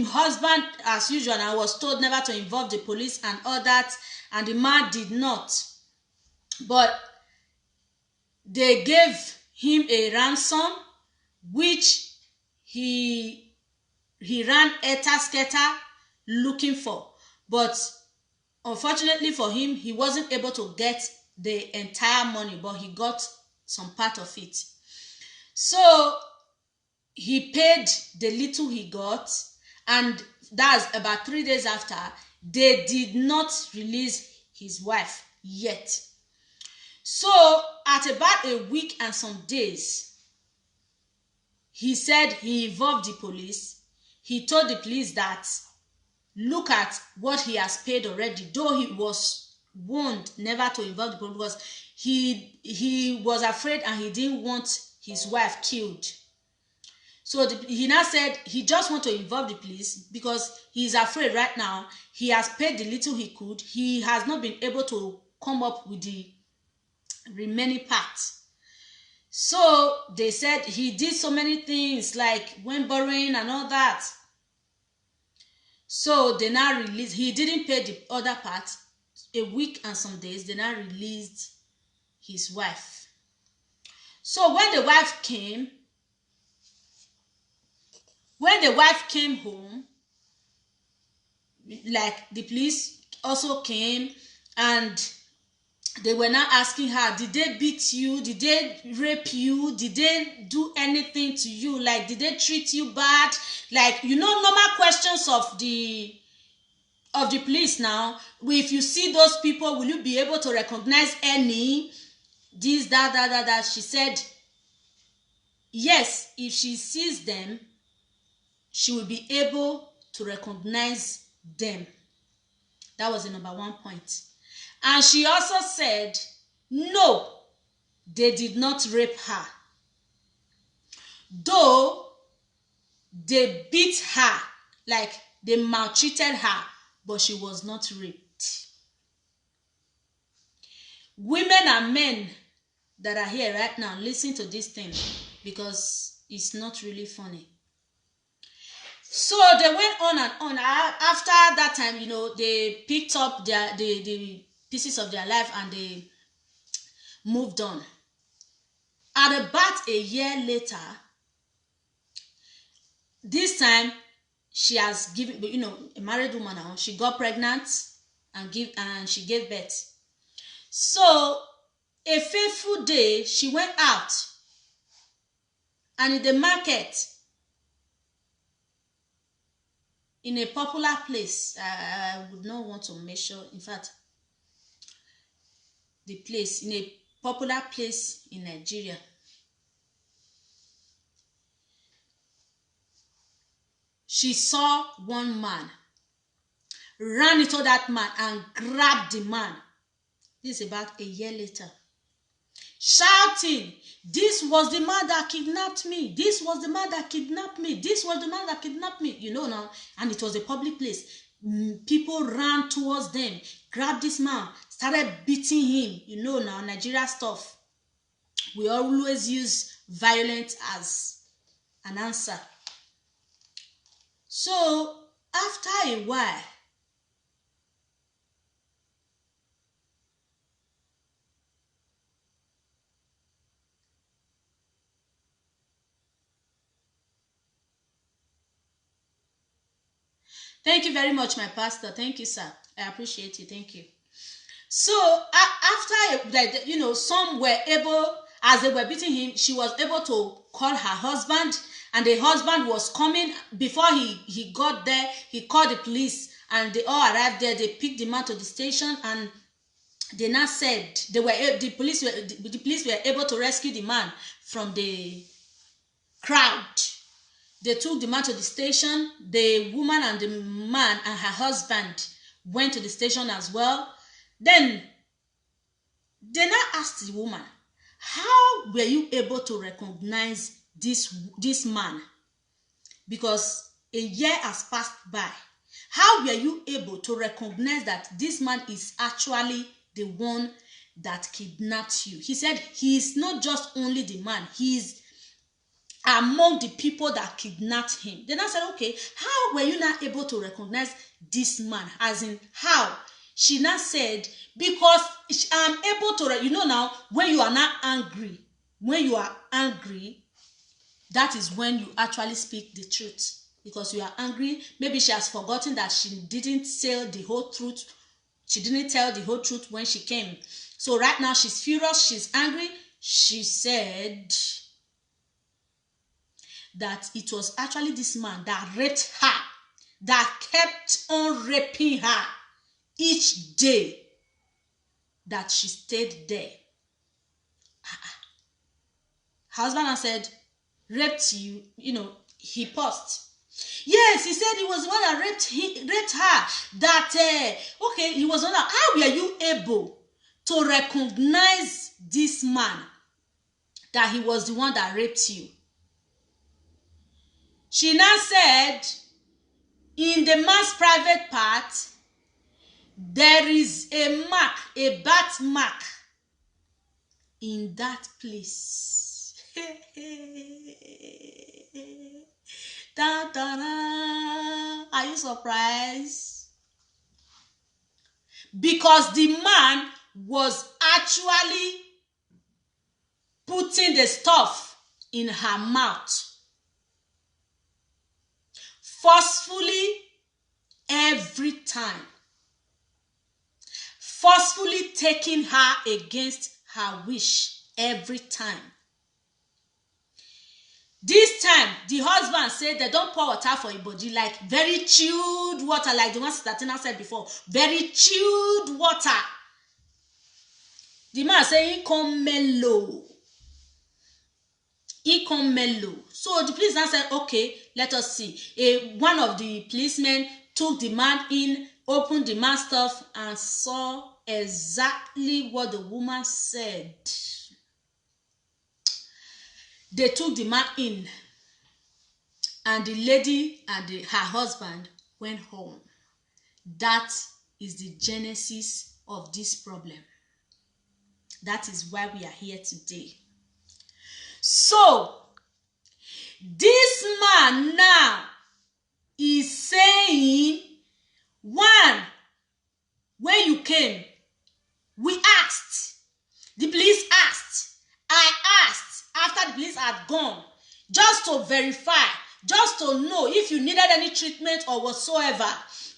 husband, as usual, I was told never to involve the police and all that, and the man did not. But they gave him a ransom, which he ran eta-sketa looking for. But unfortunately for him, he wasn't able to get the entire money, but he got some part of it. So he paid the little he got, and that's about 3 days after. They did not release his wife yet. So at about a week and some days, he said he involved the police. He told the police that, look at what he has paid already, though he was warned never to involve the police because he was afraid and he didn't want his wife killed. So he now said he just want to involve the police because he is afraid right now. He has paid the little he could. He has not been able to come up with the remaining parts. So they said he did so many things, like went borrowing and all that. So they now released, he didn't pay the other part. A week and some days, they now released his wife. So when the wife came home, like the police also came, and they were now asking her, did they beat you? Did they rape you? Did they do anything to you? Like, did they treat you bad? Like, you know, normal questions of the police now. If you see those people, will you be able to recognize any? This, that. She said, yes, if she sees them, she will be able to recognize them. That was the number one point. And she also said, no, they did not rape her. Though they beat her, like they maltreated her, but she was not raped. Women and men that are here right now, listen to this thing, because it's not really funny. So they went on and on. After that time, you know, they picked up the pieces of their life and they moved on. At about a year later, this time she has given, you know, a married woman now, she got pregnant and she gave birth. So a fateful day, she went out, and in the market, in a popular place. I would not want to measure, in fact, the place, in a popular place in Nigeria. She saw one man, ran into that man and grabbed the man. This is about a year later. Shouting, this was the man that kidnapped me. This was the man that kidnapped me. This was the man that kidnapped me. You know now, and it was a public place. People ran towards them, grabbed this man, started beating him. You know now, Nigeria stuff. We always use violence as an answer. So after a while, thank you very much, my pastor. Thank you, sir. I appreciate you. Thank you. So after, some were able, as they were beating him, she was able to call her husband, and the husband was coming. Before he got there, he called the police, and they all arrived there. They picked the man to the station, and they now said the police were able to rescue the man from the crowd. They took the man to the station. The woman and the man and her husband went to the station as well. Then they now asked the woman, how were you able to recognize this man? Because a year has passed by. How were you able to recognize that this man is actually the one that kidnapped you? He said he is not just only the man, he is among the people that kidnapped him. Then I said, okay, how were you not able to recognize this man? As in, how? She now said, because I'm able to, now, when you are not angry, that is when you actually speak the truth. Because you are angry, maybe she has forgotten that she didn't tell the whole truth. She didn't tell the whole truth when she came. So right now she's furious, she's angry. She said that it was actually this man that raped her, that kept on raping her each day that she stayed there. Husband said, raped you, he paused. Yes, he said he was the one that raped her. That, okay, he was the one that, how were you able to recognize this man, that he was the one that raped you? She now said, in the man's private part, there is a mark, a birth mark in that place. Da, da, da. Are you surprised? Because the man was actually putting the stuff in her mouth forcefully every time, forcefully taking her against her wish every time. This time, the husband said they don't pour water for your body, like very chilled water, like the ones that Tina said before, very chilled water. The man said, he come mellow. He come mellow. So the policeman said, okay, let us see. One of the policemen took the man in, opened the man's stuff, and saw exactly what the woman said. They took the man in, and the lady and her husband went home. That is the genesis of this problem. That is why we are here today. So, this man now is saying, one, when you came, we asked, the police asked, I asked after the police had gone, just to verify, just to know if you needed any treatment or whatsoever,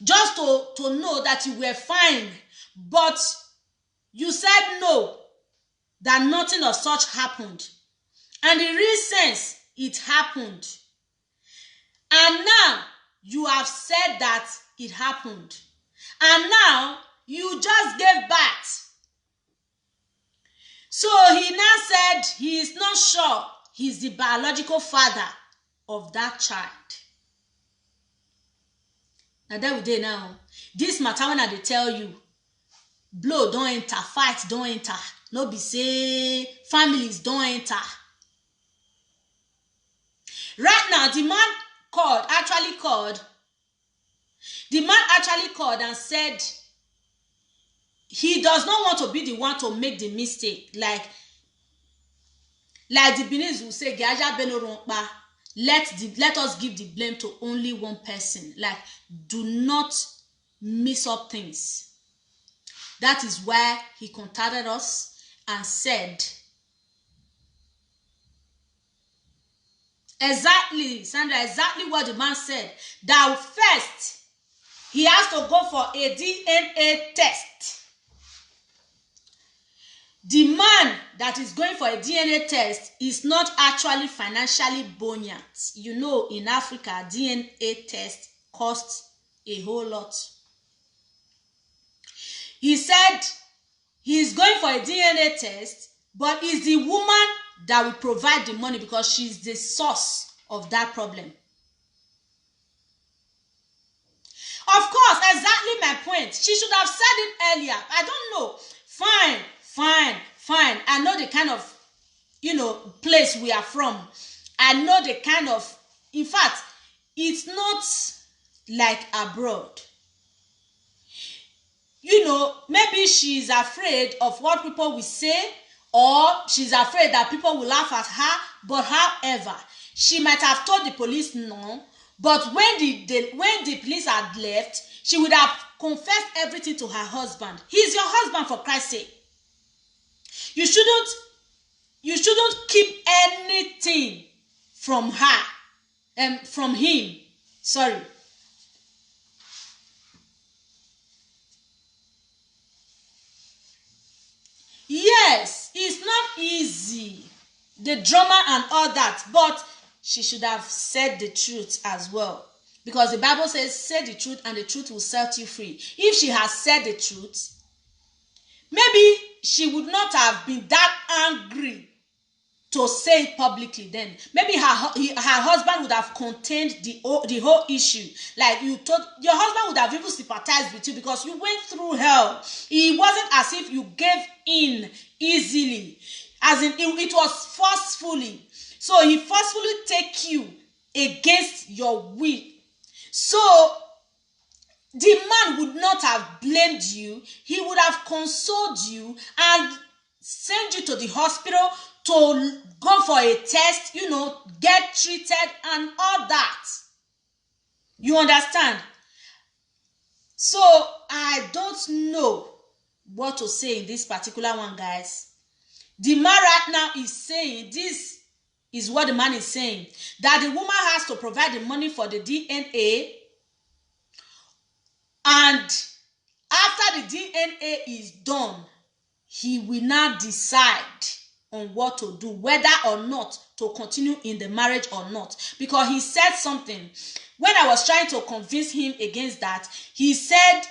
just to know that you were fine. But you said no, that nothing of such happened. And in real sense, it happened. And now, you have said that it happened. And now you just gave birth. So he now said he is not sure he's the biological father of that child. Now that we dey now. This matter when they tell you, blood don't enter, fight don't enter. No be say families don't enter. Right now, the man actually called and said he does not want to be the one to make the mistake. Like the Beninese will say, let us give the blame to only one person. Like, do not mix up things. That is why he contacted us and said, exactly, Sandra, exactly what the man said. That first, he has to go for a DNA test. The man that is going for a DNA test is not actually financially buoyant. You know, in Africa, DNA test costs a whole lot. He said he's going for a DNA test, but it's the woman that will provide the money because she's the source of that problem. Of course, exactly my point. She should have said it earlier. I don't know. Fine. I know the kind of, place we are from. I know the kind of, in fact, it's not like abroad. Maybe she's afraid of what people will say, or she's afraid that people will laugh at her. But however, she might have told the police no. But when the police had left, she would have confessed everything to her husband. He's your husband, for Christ's sake. You shouldn't keep anything from her, from him. Sorry. Yes, it's not easy, the drama and all that, but she should have said the truth as well. Because the Bible says, say the truth and the truth will set you free. If she has said the truth, maybe she would not have been that angry to say it publicly then. Maybe her husband would have contained the whole issue. Like your husband would have even sympathized with you because you went through hell. It wasn't as if you gave in easily. As in, it was forcefully. So he forcefully take you against your will. So the man would not have blamed you. He would have consoled you and sent you to the hospital to go for a test, get treated and all that. You understand? So I don't know what to say in this particular one, guys. The man right now is saying, this is what the man is saying, that the woman has to provide the money for the DNA, and after the DNA is done, he will now decide on what to do, whether or not to continue in the marriage or not. Because he said something. When I was trying to convince him against that, he said,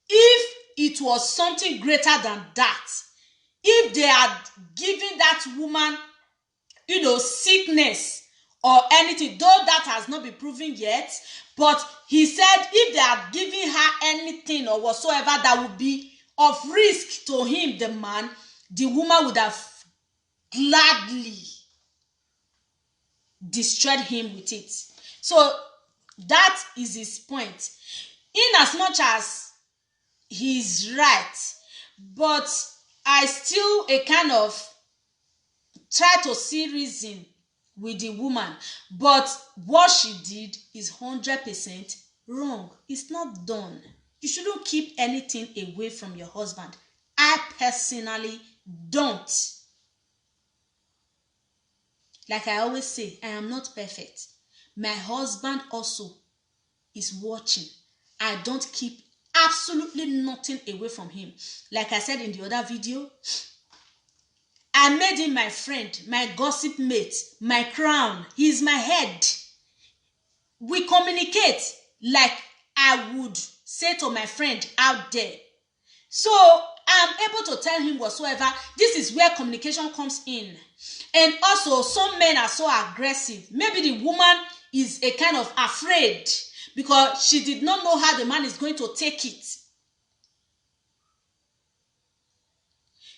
if it was something greater than that, if they had given that woman, sickness or anything, though that has not been proven yet, but he said if they had given her anything or whatsoever that would be of risk to him, the man, the woman would have gladly destroyed him with it. So that is his point. In as much as he's right, but I still a kind of try to see reason with the woman. But what she did is 100% wrong. It's not done. You shouldn't keep anything away from your husband. I personally don't. Like I always say, I am not perfect. My husband also is watching. I don't keep absolutely nothing away from him. Like I said in the other video, I made him my friend, my gossip mate, my crown. He's my head. we communicate like I would say to my friend out there. So I'm able to tell him whatsoever. This is where communication comes in. And also, some men are so aggressive. Maybe the woman is a kind of afraid because she did not know how the man is going to take it.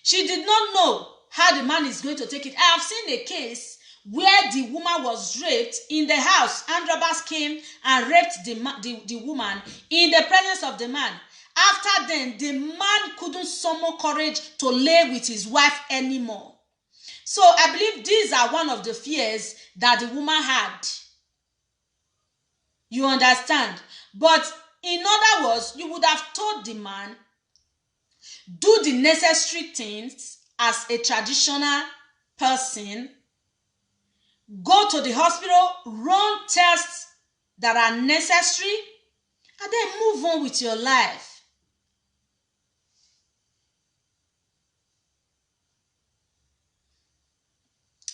She did not know how the man is going to take it. I have seen a case where the woman was raped in the house. Armed robbers came and raped the woman in the presence of the man. After then, the man couldn't summon courage to lay with his wife anymore. So I believe these are one of the fears that the woman had. You understand? But in other words, you would have told the man, do the necessary things as a traditional person, go to the hospital, run tests that are necessary, and then move on with your life.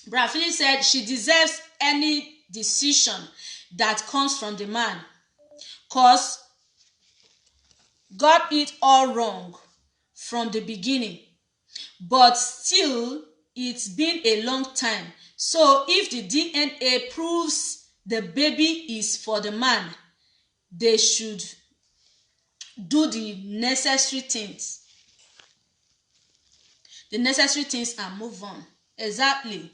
Brother Philip said she deserves any decision that comes from the man, because got it all wrong from the beginning. But still, it's been a long time. So if the DNA proves the baby is for the man, they should do the necessary things. The necessary things and move on. Exactly.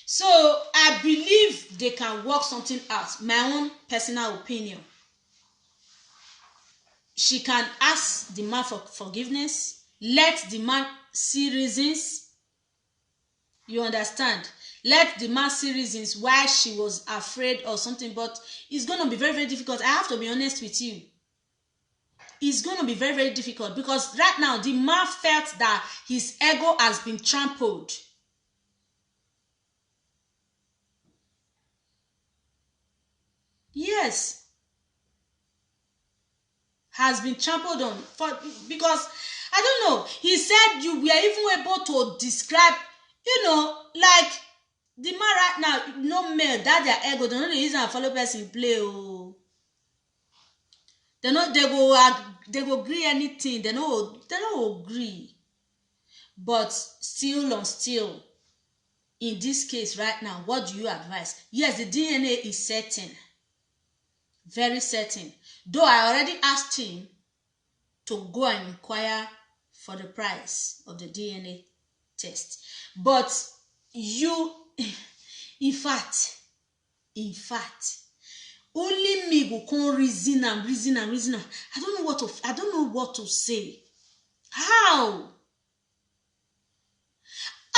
So I believe they can work something out. My own personal opinion. She can ask the man for forgiveness. Let the man see reasons. You understand? Let the man see reasons why she was afraid or something. But it's going to be very, very difficult. I have to be honest with you. It's going to be very, very difficult because right now the man felt that his ego has been trampled. Yes. Has been trampled on because I don't know. He said you were even able to describe, like the man right now, no male, that their ego, they know they use and follow person play. Oh, they go agree anything. They don't agree. But still on still, in this case right now, what do you advise? Yes, the DNA is certain. Very certain. Though I already asked him to go and inquire for the price of the DNA test. But you, in fact, only me go come reason. I don't know what to say. How?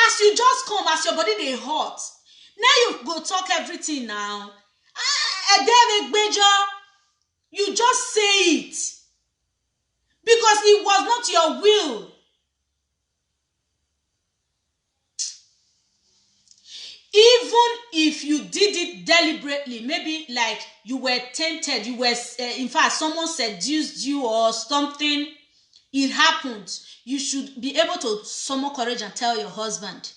As you just come, as your body dey hot, now you go talk everything now. You just say it because it was not your will. Even if you did it deliberately, maybe like you were tempted, you were in fact someone seduced you or something, it happened, you should be able to summon courage and tell your husband,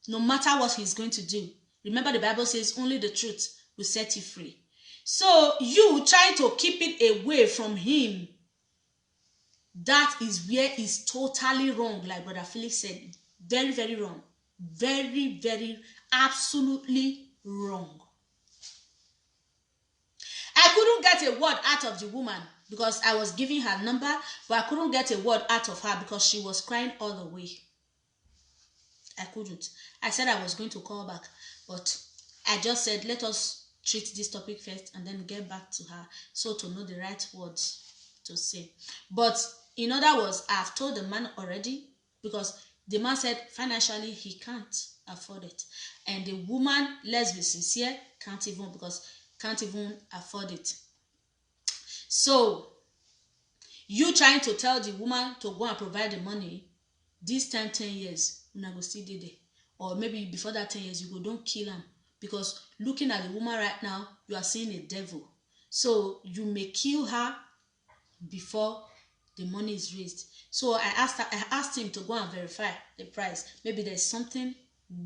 no matter what he's going to do. Remember, the Bible says only the truth will set you free. So you trying to keep it away from him, that is where it's totally wrong. Like Brother Felix said, very, very wrong. Very, very, absolutely wrong. I couldn't get a word out of the woman because I was giving her number, but I couldn't get a word out of her because she was crying all the way. I couldn't. I said I was going to call back, but I just said, let us treat this topic first and then get back to her so to know the right words to say. But in other words, I've told the man already because the man said financially he can't afford it. And the woman, let's be sincere, can't even afford it. So you trying to tell the woman to go and provide the money, this time 10 years, una go still dey there. Or maybe before that 10 years, you go don't kill him. Because looking at the woman right now, you are seeing a devil. So you may kill her before the money is raised. So I asked him to go and verify the price. Maybe there's something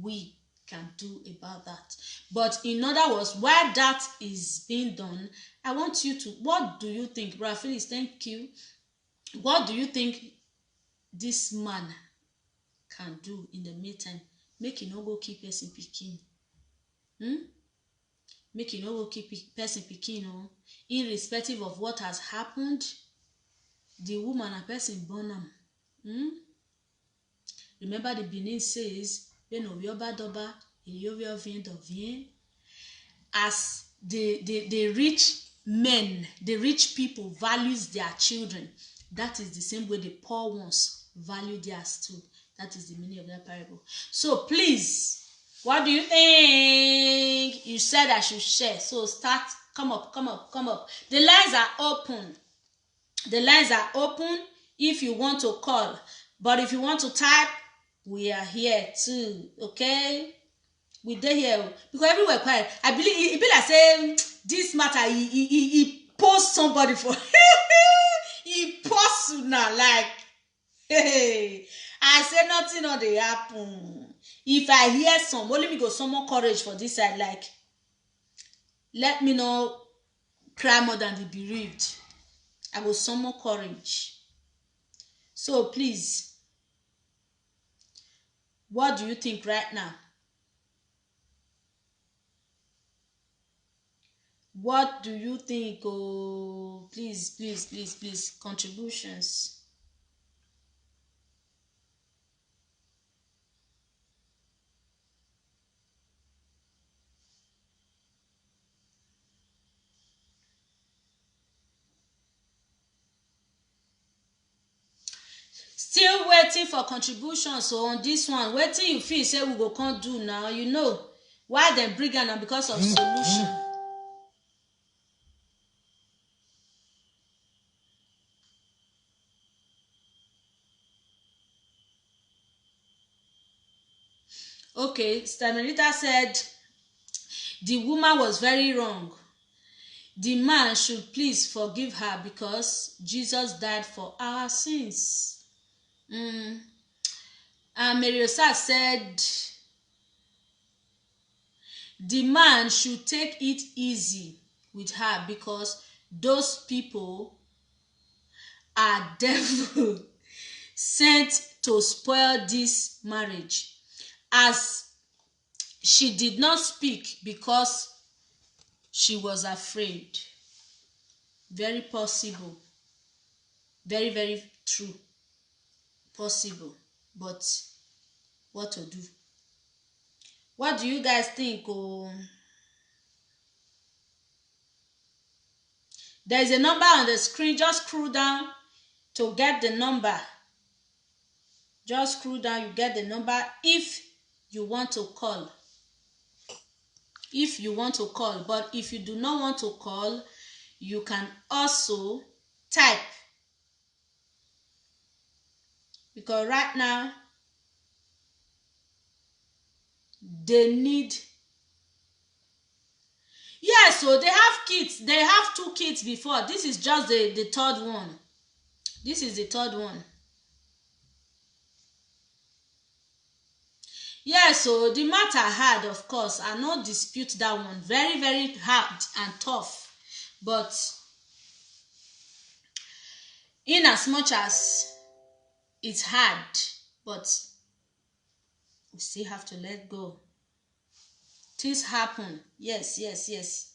we can do about that. But in other words, while that is being done, I want you to, what do you think, Brother Felix, thank you. What do you think this man can do in the meantime? Make e no go keep person pikin. Make e no go keep person pikin, irrespective of what has happened. The woman and person born am. Remember the Benin says, as the rich men, the rich people values their children, that is the same way the poor ones value theirs too. That is the meaning of that parable. So please, what do you think? You said I should share. So start, come up. The lines are open. The lines are open if you want to call. But if you want to type, we are here too. Okay? We dey here because everywhere quiet. I believe it be like saying this matter. He post somebody for he post now like hey. I say nothing on dey happen. If I hear some, only me go summon courage for this side. Like, let me not cry more than the bereaved. I go summon courage. So please, what do you think right now? What do you think? Oh, please, contributions. Still waiting for contributions. So on this one, wetin you feel say we go come do now? You know why dem bring am na because of solution. Okay, Stamerita said the woman was very wrong. The man should please forgive her because Jesus died for our sins. And Mariosa said the man should take it easy with her because those people are devil sent to spoil this marriage. As she did not speak because she was afraid. Very possible. Very, very true. Possible. But what to do? What do you guys think? Oh, there is a number on the screen. Just scroll down to get the number. Just scroll down, you get the number if you want to call. If you want to call. But if you do not want to call, you can also type. Because right now, they need. Yeah, so they have kids. They have 2 kids before. This is just the third one. This is the third one. Yeah, so the matter hard, of course. I no dispute that one. Very, very hard and tough. But in as much as it's hard, but we still have to let go. Things happen. Yes.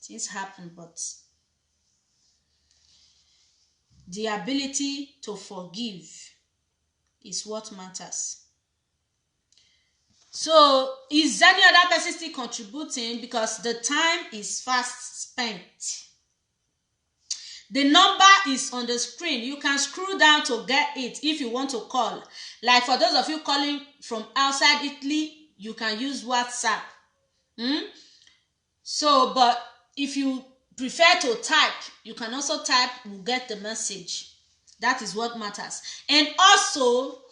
Things happen, but the ability to forgive is what matters. So, is any other person still contributing? Because the time is fast spent. The number is on the screen. You can scroll down to get it if you want to call. Like for those of you calling from outside Italy, you can use WhatsApp. So, but if you prefer to type, you can also type, we'll get the message. That is what matters. And also,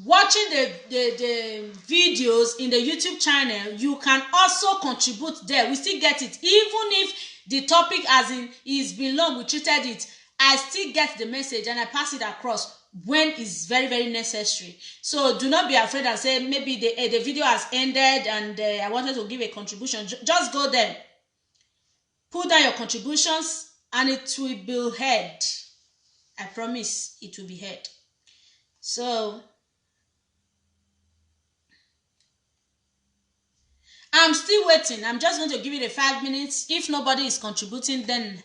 watching the videos in the YouTube channel, you can also contribute there. We still get it. Even if the topic as in is been long, we treated it, I still get the message and I pass it across. when it's very, very necessary. So do not be afraid and say maybe the video has ended and I wanted to give a contribution. Just go there, put down your contributions, and it will be heard. I promise it will be heard. So I'm still waiting. I'm just going to give it a 5 minutes. If nobody is contributing, then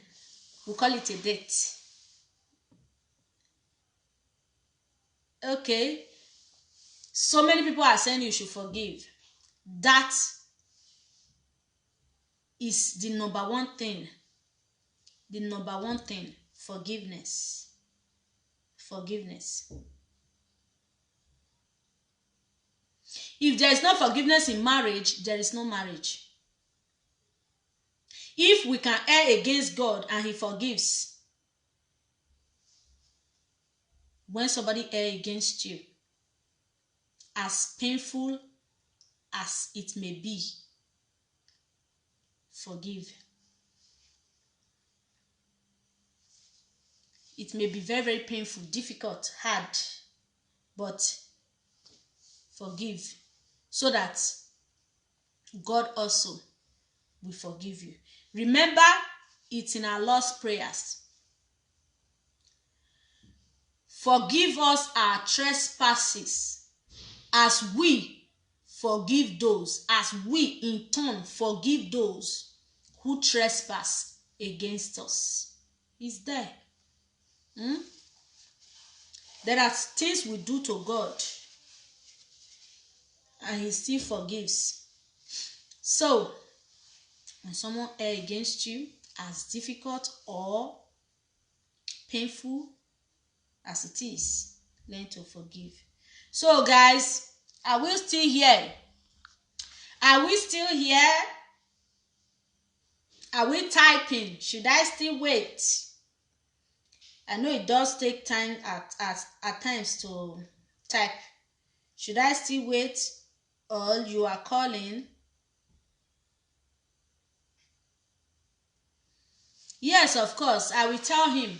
we'll call it a date. Okay. So many people are saying you should forgive. That is the number one thing. The number one thing. Forgiveness. Forgiveness. If there is no forgiveness in marriage, there is no marriage. If we can err against God and He forgives, when somebody err against you, as painful as it may be, forgive. It may be very, very painful, difficult, hard, but forgive so that God also will forgive you. Remember, it's in our Lord's prayers. Forgive us our trespasses as we forgive those, as we in turn forgive those who trespass against us. It's there. There are things we do to God and He still forgives. So, when someone errs against you, as difficult or painful as it is, learn to forgive. So, guys, are we still here? Are we still here? Are we typing? Should I still wait? I know it does take time at times to type. Should I still wait, or you are calling? Yes, of course. I will tell him.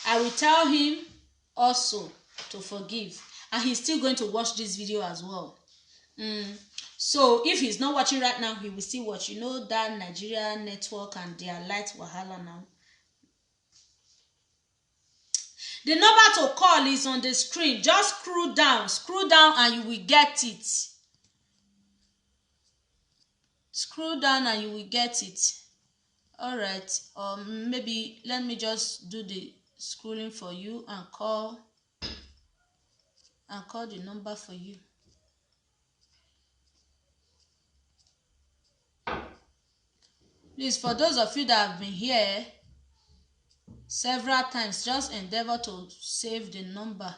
I will tell him also to forgive. And he's still going to watch this video as well. So if he's not watching right now, he will still watch. You know that Nigeria network and their light wahala now. The number to call is on the screen. Just scroll down and you will get it. Scroll down and you will get it. All right. Maybe let me just do the scrolling for you and call the number for you. Please, for those of you that have been here several times, just endeavor to save the number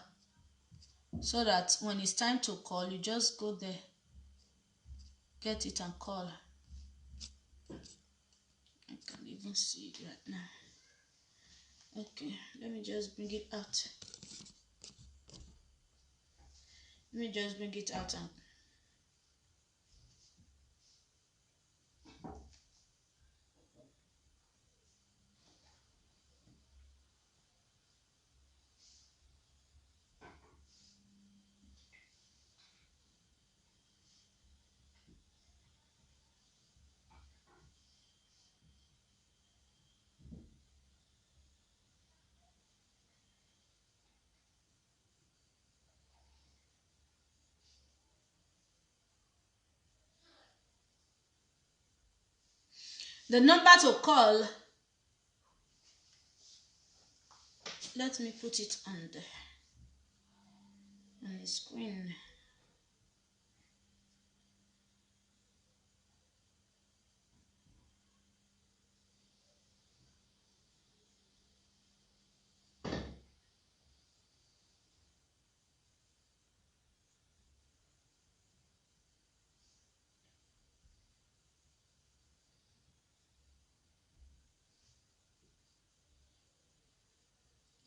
so that when it's time to call, you just go there, get it and call. I can even see it right now. Okay, let me just bring it out. Let me just bring it out and the number to call, let me put it on the screen.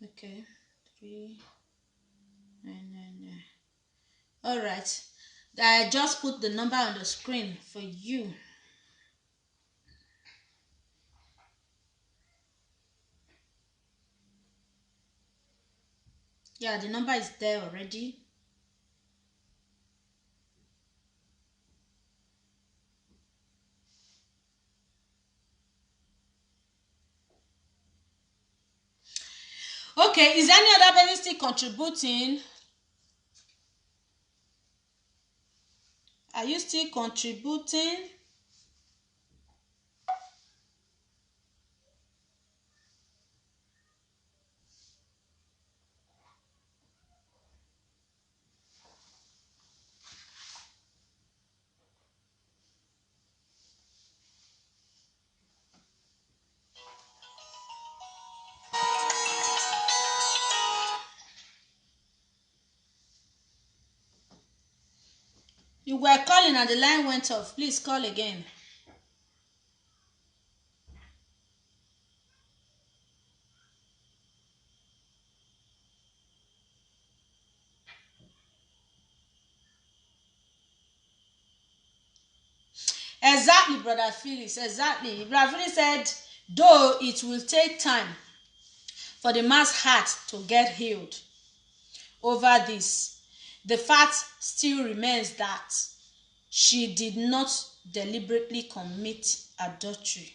Okay, 3999. All right, I just put the number on the screen for you. Yeah, the number is there already. Okay, is any other person still contributing? Are you still contributing? You were calling and the line went off. Please call again. Exactly, Brother Felix. Exactly. Brother Felix said, though it will take time for the man's heart to get healed over this, the fact still remains that she did not deliberately commit adultery.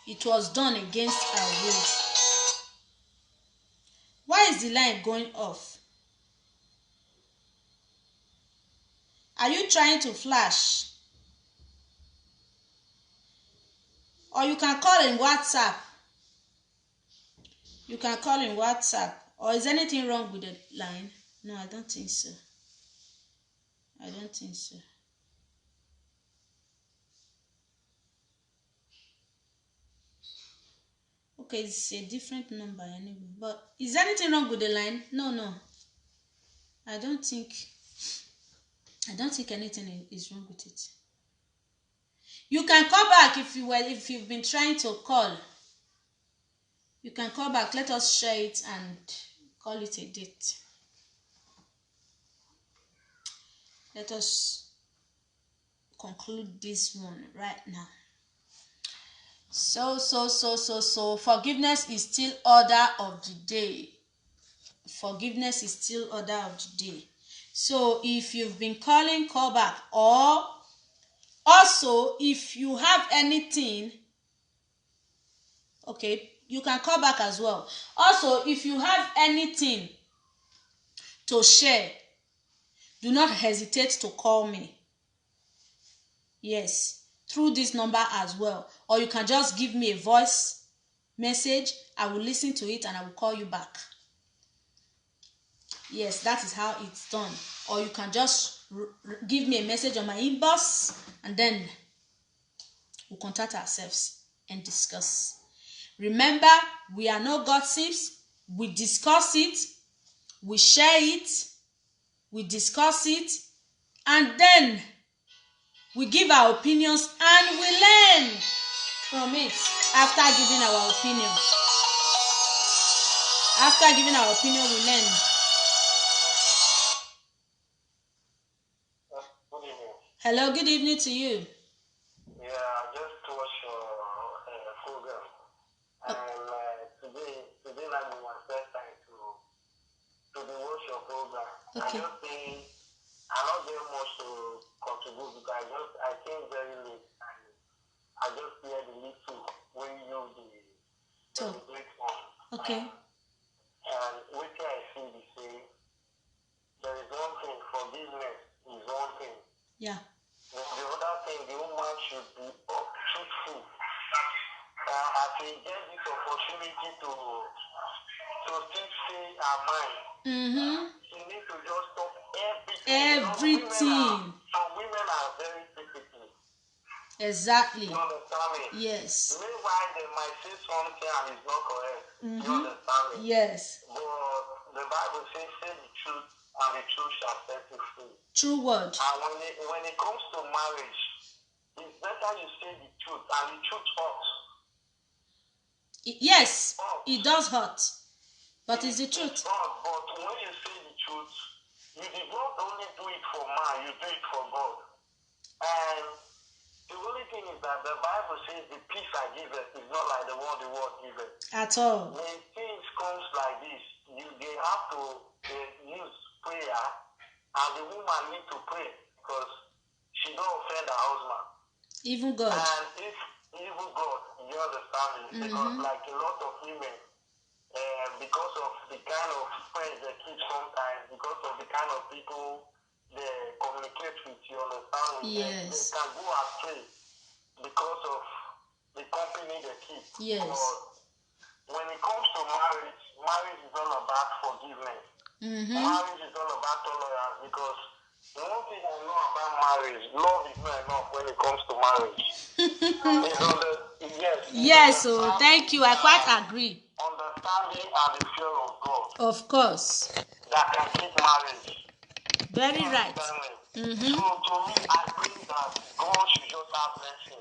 It was done against her will. Why is the line going off? Are you trying to flash? Or you can call in WhatsApp. You can call in WhatsApp. Or is anything wrong with the line? No, I don't think so. I don't think so. Okay, it's a different number anyway. But is anything wrong with the line? No. I don't think anything is wrong with it. You can call back if you've been trying to call. You can call back. Let us share it and call it a date. Let us conclude this one right now. So forgiveness is still order of the day. Forgiveness is still order of the day. So if you've been calling, call back. Or also if you have anything, okay, you can call back as well. Also, if you have anything to share, do not hesitate to call me. Yes, through this number as well. Or you can just give me a voice message. I will listen to it and I will call you back. Yes, that is how it's done. Or you can just give me a message on my inbox and then we'll contact ourselves and discuss. Remember, we are no gossips. We discuss it, we share it, we discuss it, and then we give our opinions and we learn from it after giving our opinion. After giving our opinion, we learn. Good evening. Hello, good evening to you. Yeah, I just watched your program. And today night was my first time to watch your program. Okay. I just think I'm not very much to contribute because I came very late and I just hear the little when you the great one. Okay. And what I see the same, there is one thing, forgiveness is one thing. Yeah. The other thing, the woman should be truthful. As we get this opportunity to still say our mind, she needs to just stop everything. Some women are very sensitive. Exactly. You understand me? Yes. Meanwhile, they might say something and it's not correct. You understand me? Yes. But the Bible says, say the truth and the truth shall set you free. True word. And when it comes to marriage, it's better you say the truth, and the truth hurts. Yes, it does hurt, but it's the truth. But when you say the truth, you did not only do it for man, you do it for God. And the only thing is that the Bible says the peace I give it is not like the world giveth. At all. When things happens like this, they have to use prayer, and the woman need to pray because she don't offend her husband. Even God. And if even God, you understand me, because like a lot of women, because of the kind of friends they keep sometimes, because of the kind of people they communicate with, you understand me, Yes. they can go astray because of the company they keep. Yes. But when it comes to marriage, marriage is all about forgiveness. Marriage is all about tolerance, because the one thing I know about marriage, love is not enough when it comes to marriage. Yes, so thank you. I quite agree. Understanding and the fear of God. Of course. That can keep marriage. Very right. So to me, I believe that God should just have mercy.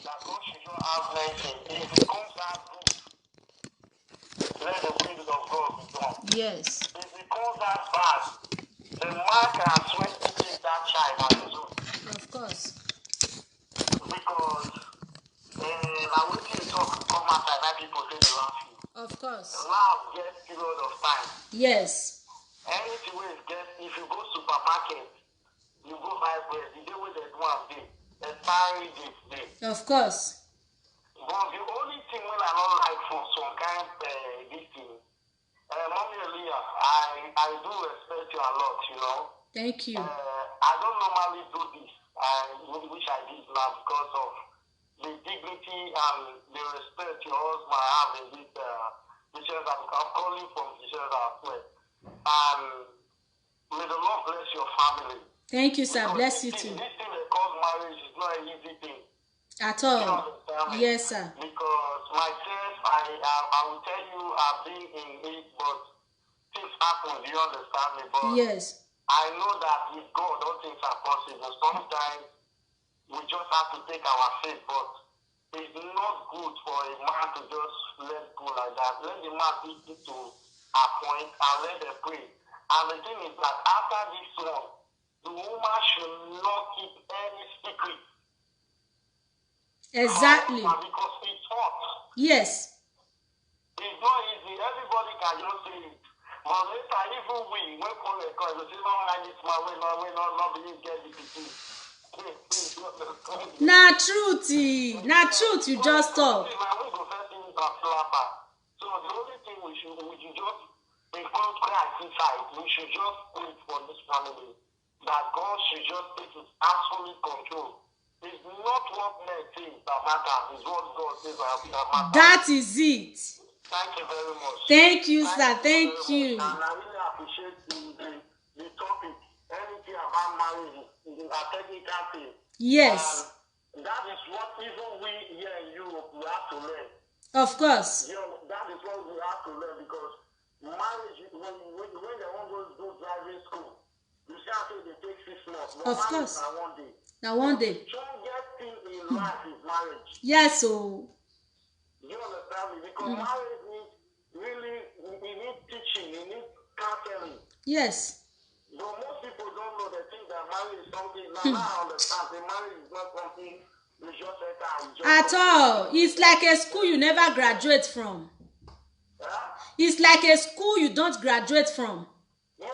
That God should just have mercy. If it comes out good, let the will of God be done. Yes. If it comes out bad, the man can sweatly take that child as his own. Of course. Because now when you talk, come outside, that people say they laugh you. Of course. Laugh get period of time. Yes. Anything wey get, if you go supermarket, you go buy bread, the day wey they do am dey, expiry date dey. Of course. But the only thing wey I don't like for some kind this thing, Mommy Elia, I do respect you a lot, you know. Thank you. I don't normally do this, which I did now because of the dignity and the respect your husband have in this decisions. I'm calling from decisions as well. And may the Lord bless your family. Thank you, sir. Because Bless you too. This thing they call marriage is not an easy thing. At all. You understand me? Yes, sir. Because myself, I will tell you, I've been in it, but things happen. Do you understand me? But yes. I know that with God, all things are possible. Sometimes we just have to take our faith, but it's not good for a man to just let go like that. Let the man be to a point and let them pray. And the thing is that after this one, the woman should not keep any secret. Exactly. Because it's hot. Yes. It's not easy. Everybody can just say it. But later, even when Paul records, they say, no, I need my way, not believe get the people. Na truth, you just talk. So the only thing we should just include Christ inside. We should just pray for this family that God should just take his absolute control. It's not what men think that matters, it's what God says that matters. That is it. Thank you very much. Thank you, sir. Thank you. And I really appreciate the topic. Anything about marriage is a technical thing. Yes. And that is what even we here in Europe we have to learn. Of course. You know, that is what we have to learn, because marriage, when they want to do driving school, you see how they take 6 months. Of course. Now one day. Now one day. The strongest thing in life is marriage. Yes, so. You understand me? Because marriage needs really, you need teaching, you need counseling. Yes. But most people don't know. They think that marriage is something. Now I understand. The marriage is not something you just enter. At all. It's like a school you never graduate from. Yeah? It's like a school you don't graduate from. Yes.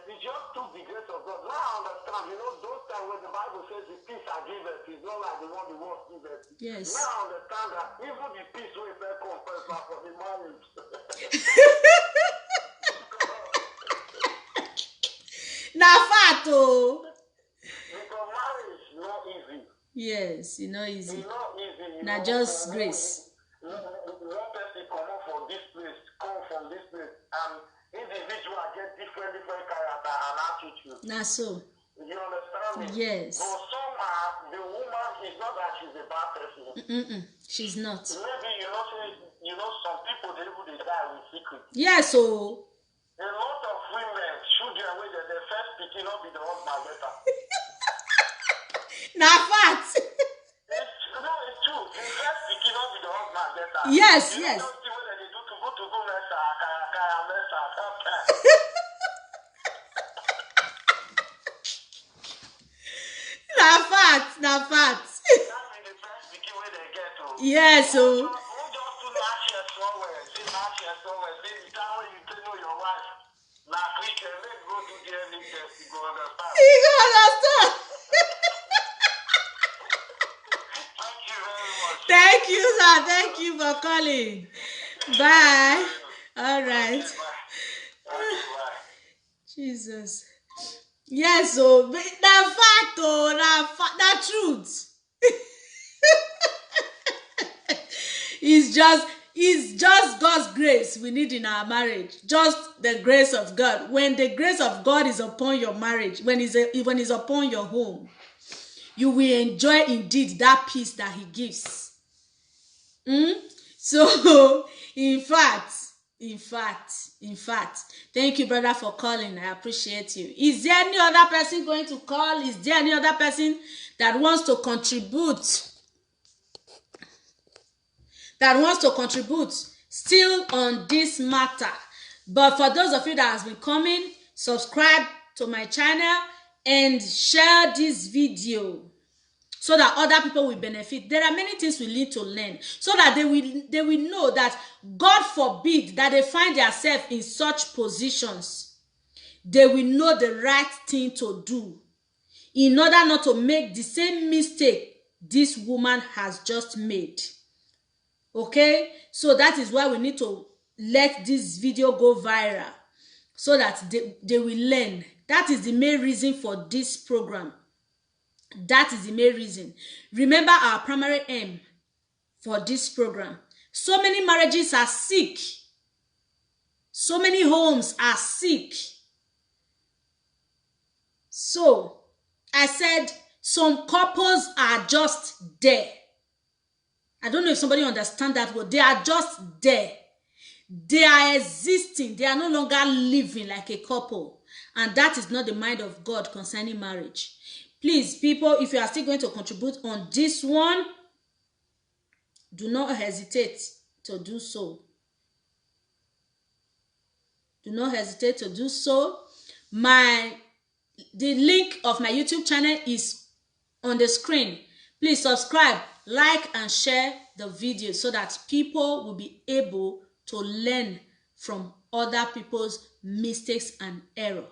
It's just too the grace of God. Now I understand. You know, those times when the Bible says the peace I give it, it's not like the one the world gives it. Yes. Now I understand that even the peace we felt confessed for the marriage. Na fact o. Because marriage is not easy. Yes, it's not easy. It's not easy. Na just grace. One person come up from this place, come from this place, and individual get different character and attitude. Na so. You understand me? Yes. But somehow the woman is not that she's a bad person. She's not. Maybe some people they die with secret. Yes, so. A lot of women children wey the first pikin no be the husband better. Na fact. It's true. The first pikin no be the husband better. Yes. You know those things wey they do to go mesa, akara mesa, sometimes. Na fact. That be the first pikin wey they get o. Yes, so. Who just too lashes say match and somewhere, maybe that way you tell your wife. Now Christian, let's go to the DNA test. You go understand. You go understand. Thank you very much. Thank you, sir. Thank you for calling. Bye. All right. Okay, bye. Jesus. Yes, so the fact, the truth. It's just God's grace we need in our marriage. Just the grace of God. When the grace of God is upon your marriage, when it's upon your home, you will enjoy indeed that peace that He gives. So, in fact, thank you, brother, for calling. I appreciate you. Is there any other person going to call? Is there any other person that wants to contribute? Still on this matter? But for those of you that has been coming, subscribe to my channel and share this video so that other people will benefit. There are many things we need to learn so that they will know that God forbid that they find themselves in such positions. They will know the right thing to do in order not to make the same mistake this woman has just made. Okay? So that is why we need to let this video go viral so that they will learn. That is the main reason for this program. That is the main reason. Remember our primary aim for this program. So many marriages are sick. So many homes are sick. So, I said some couples are just there. I don't know if somebody understands that word. They are just there. They are existing. They are no longer living like a couple. And that is not the mind of God concerning marriage. Please, people, if you are still going to contribute on this one, do not hesitate to do so. Do not hesitate to do so. The link of my YouTube channel is on the screen. Please subscribe, like, and share the video so that people will be able to learn from other people's mistakes and error.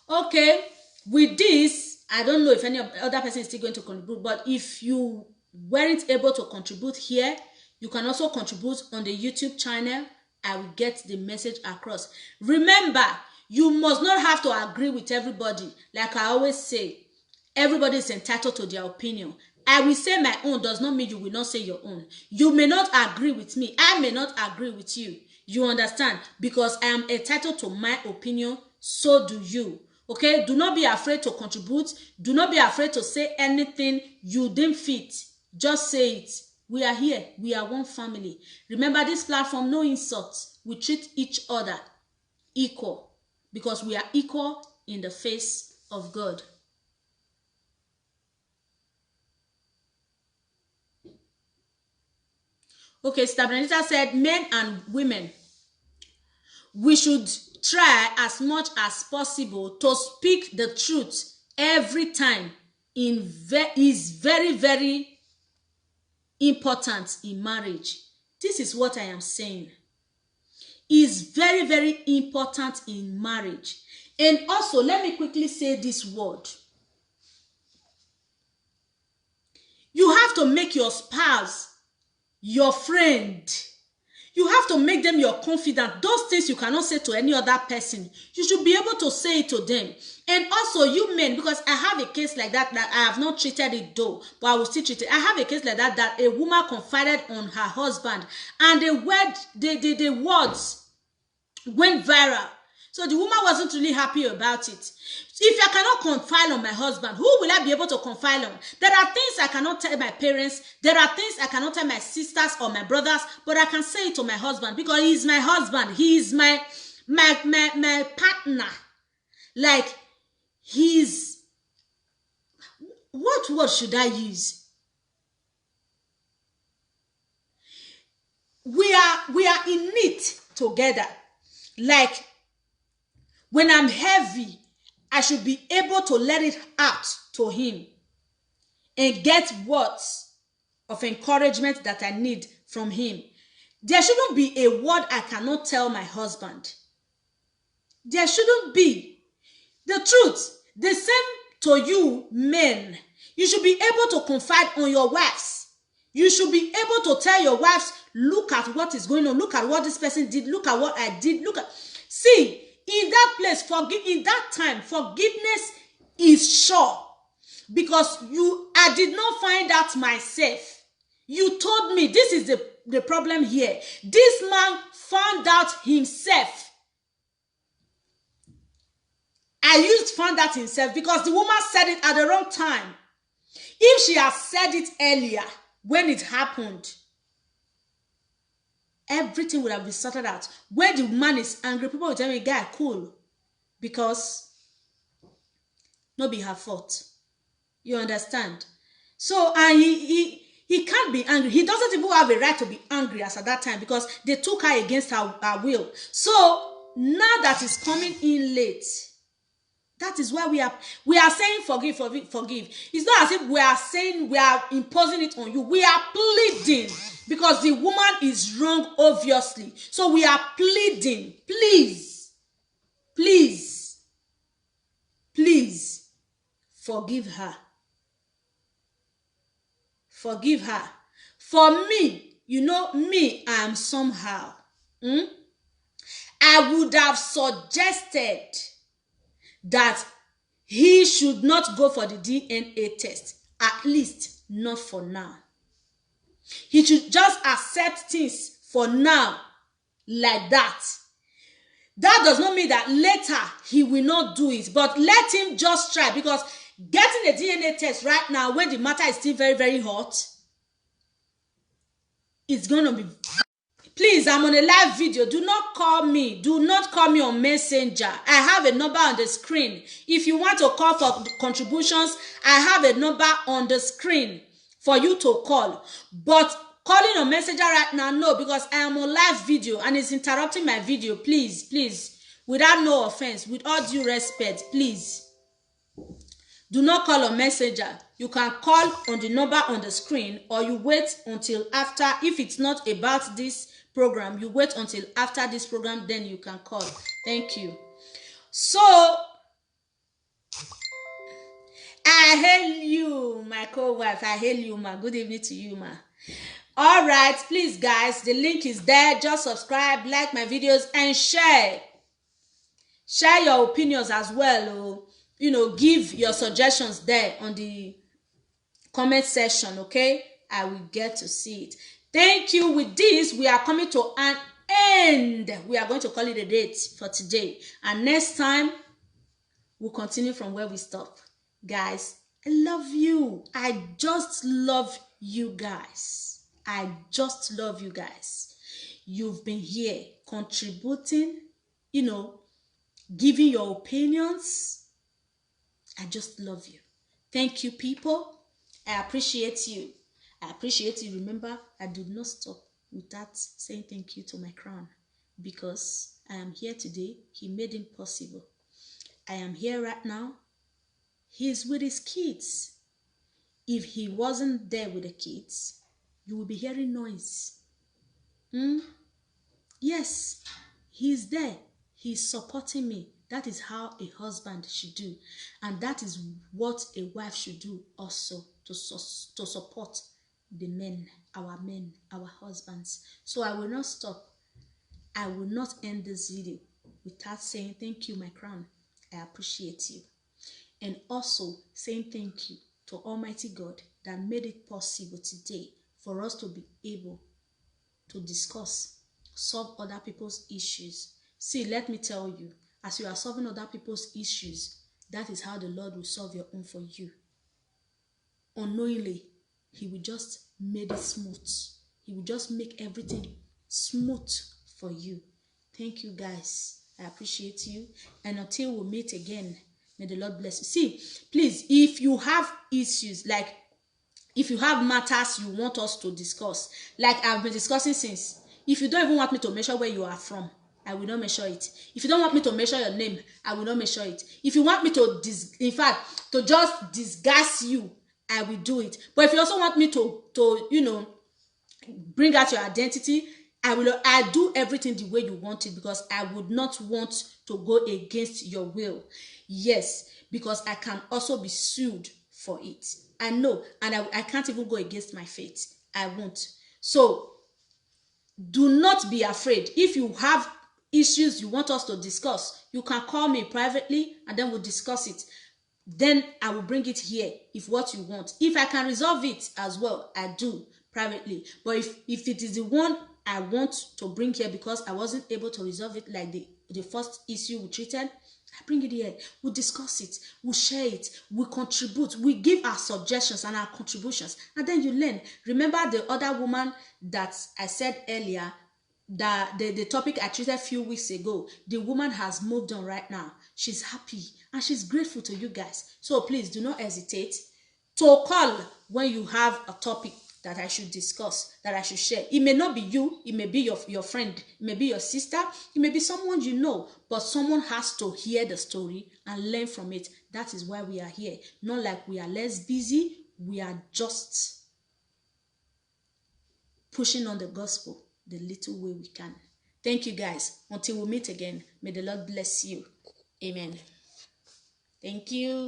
Okay, with this, I don't know if any other person is still going to contribute, but if you weren't able to contribute here, you can also contribute on the YouTube channel. I will get the message across. Remember, you must not have to agree with everybody. Like I always say, everybody is entitled to their opinion. I will say my own does not mean you will not say your own. You may not agree with me. I may not agree with you. You understand? Because I am entitled to my opinion, so do you. Okay? Do not be afraid to contribute. Do not be afraid to say anything you didn't fit. Just say it. We are here. We are one family. Remember this platform, no insults. We treat each other equal because we are equal in the face of God. Okay, Sister Benedita said, men and women, we should try as much as possible to speak the truth every time. Is very, very important in marriage. This is what I am saying. Is very, very important in marriage. And also, let me quickly say this word. You have to make your spouse your friend. You have to make them your confidant. Those things you cannot say to any other person. You should be able to say it to them. And also you men, because I have a case like that I have not treated it though, but I will still treat it. I have a case like that a woman confided on her husband, and the words went viral. So the woman wasn't really happy about it. If I cannot confide on my husband, who will I be able to confide on? There are things I cannot tell my parents. There are things I cannot tell my sisters or my brothers, but I can say it to my husband because he's my husband. He is my partner. Like, he's... What word should I use? We are in it together. Like, when I'm heavy, I should be able to let it out to him and get words of encouragement that I need from him. There shouldn't be a word I cannot tell my husband. There shouldn't be. The truth, the same to you men. You should be able to confide on your wives. You should be able to tell your wives, look at what is going on. Look at what this person did. Look at what I did. Look at. See, in that place, in that time, forgiveness is sure. Because I did not find out myself. You told me this is the problem here. This man found out himself. Found out himself because the woman said it at the wrong time. If she had said it earlier, when it happened, everything would have been sorted out. When the man is angry, people will tell me, guy, cool. Because no be her fault. You understand? So, and he can't be angry. He doesn't even have a right to be angry as at that time because they took her against her will. So, now that is coming in late, that is why we are saying forgive. It's not as if we are saying we are imposing it on you. We are pleading because the woman is wrong, obviously. So we are pleading. Please forgive her. Forgive her. For me, me, I am somehow. I would have suggested that he should not go for the DNA test, at least not for now. He should just accept things for now like that. That does not mean that later he will not do it, but let him just try, because getting a DNA test right now when the matter is still very, very hot, it's going to be... Please, I'm on a live video. Do not call me. Do not call me on Messenger. I have a number on the screen. If you want to call for contributions, I have a number on the screen for you to call. But calling on Messenger right now, no, because I am on live video and it's interrupting my video. Please, without no offense, with all due respect, please, do not call on Messenger. You can call on the number on the screen, or you wait until after. If it's not about this program, you wait until after this program, then you can call. Thank you. So, I hail you, my co-wife. I hail you, ma. Good evening to you, ma. All right, please, guys, the link is there. Just subscribe, like my videos, and share. Share your opinions as well. Give your suggestions there on the comment section, okay? I will get to see it. Thank you. With this, we are coming to an end. We are going to call it a date for today. And next time, we'll continue from where we stop. Guys, I love you. I just love you guys. I just love you guys. You've been here contributing, giving your opinions. I just love you. Thank you, people. I appreciate you. I appreciate you. Remember, I did not stop without saying thank you to my crown, because I am here today. He made it possible. I am here right now. He's with his kids. If he wasn't there with the kids, you will be hearing noise. Yes, he's there. He's supporting me. That is how a husband should do. And that is what a wife should do also, to support the men, our husbands. So I will not stop. I will not end this video without saying thank you, my crown. I appreciate you. And also saying thank you to Almighty God that made it possible today for us to be able to discuss, solve other people's issues. See, let me tell you, as you are solving other people's issues, that is how the Lord will solve your own for you. Unknowingly, He will just make it smooth. He will just make everything smooth for you. Thank you, guys. I appreciate you. And until we meet again, may the Lord bless you. See, please, if you have issues, like if you have matters you want us to discuss, like I've been discussing since, if you don't even want me to measure where you are from, I will not measure it. If you don't want me to measure your name, I will not measure it. If you want me to, in fact, to just disguise you, I will do it. But if you also want me to bring out your identity, I do everything the way you want it, because I would not want to go against your will. Yes, because I can also be sued for it. I know, and I can't even go against my faith. I won't. So do not be afraid. If you have issues you want us to discuss, you can call me privately and then we'll discuss it. Then I will bring it here if what you want. If I can resolve it as well, I do privately. But if it is the one I want to bring here because I wasn't able to resolve it, like the first issue we treated, I bring it here. We'll discuss it. We'll share it. We'll contribute. We give our suggestions and our contributions. And then you learn. Remember the other woman that I said earlier, that the topic I treated a few weeks ago? The woman has moved on right now. She's happy and she's grateful to you guys. So please do not hesitate to call when you have a topic that I should discuss, that I should share. It may not be you, it may be your friend, it may be your sister, it may be someone you know, but someone has to hear the story and learn from it. That is why we are here. Not like we are less busy, we are just pushing on the gospel the little way we can. Thank you guys. Until we meet again, may the Lord bless you. Amen. Thank you.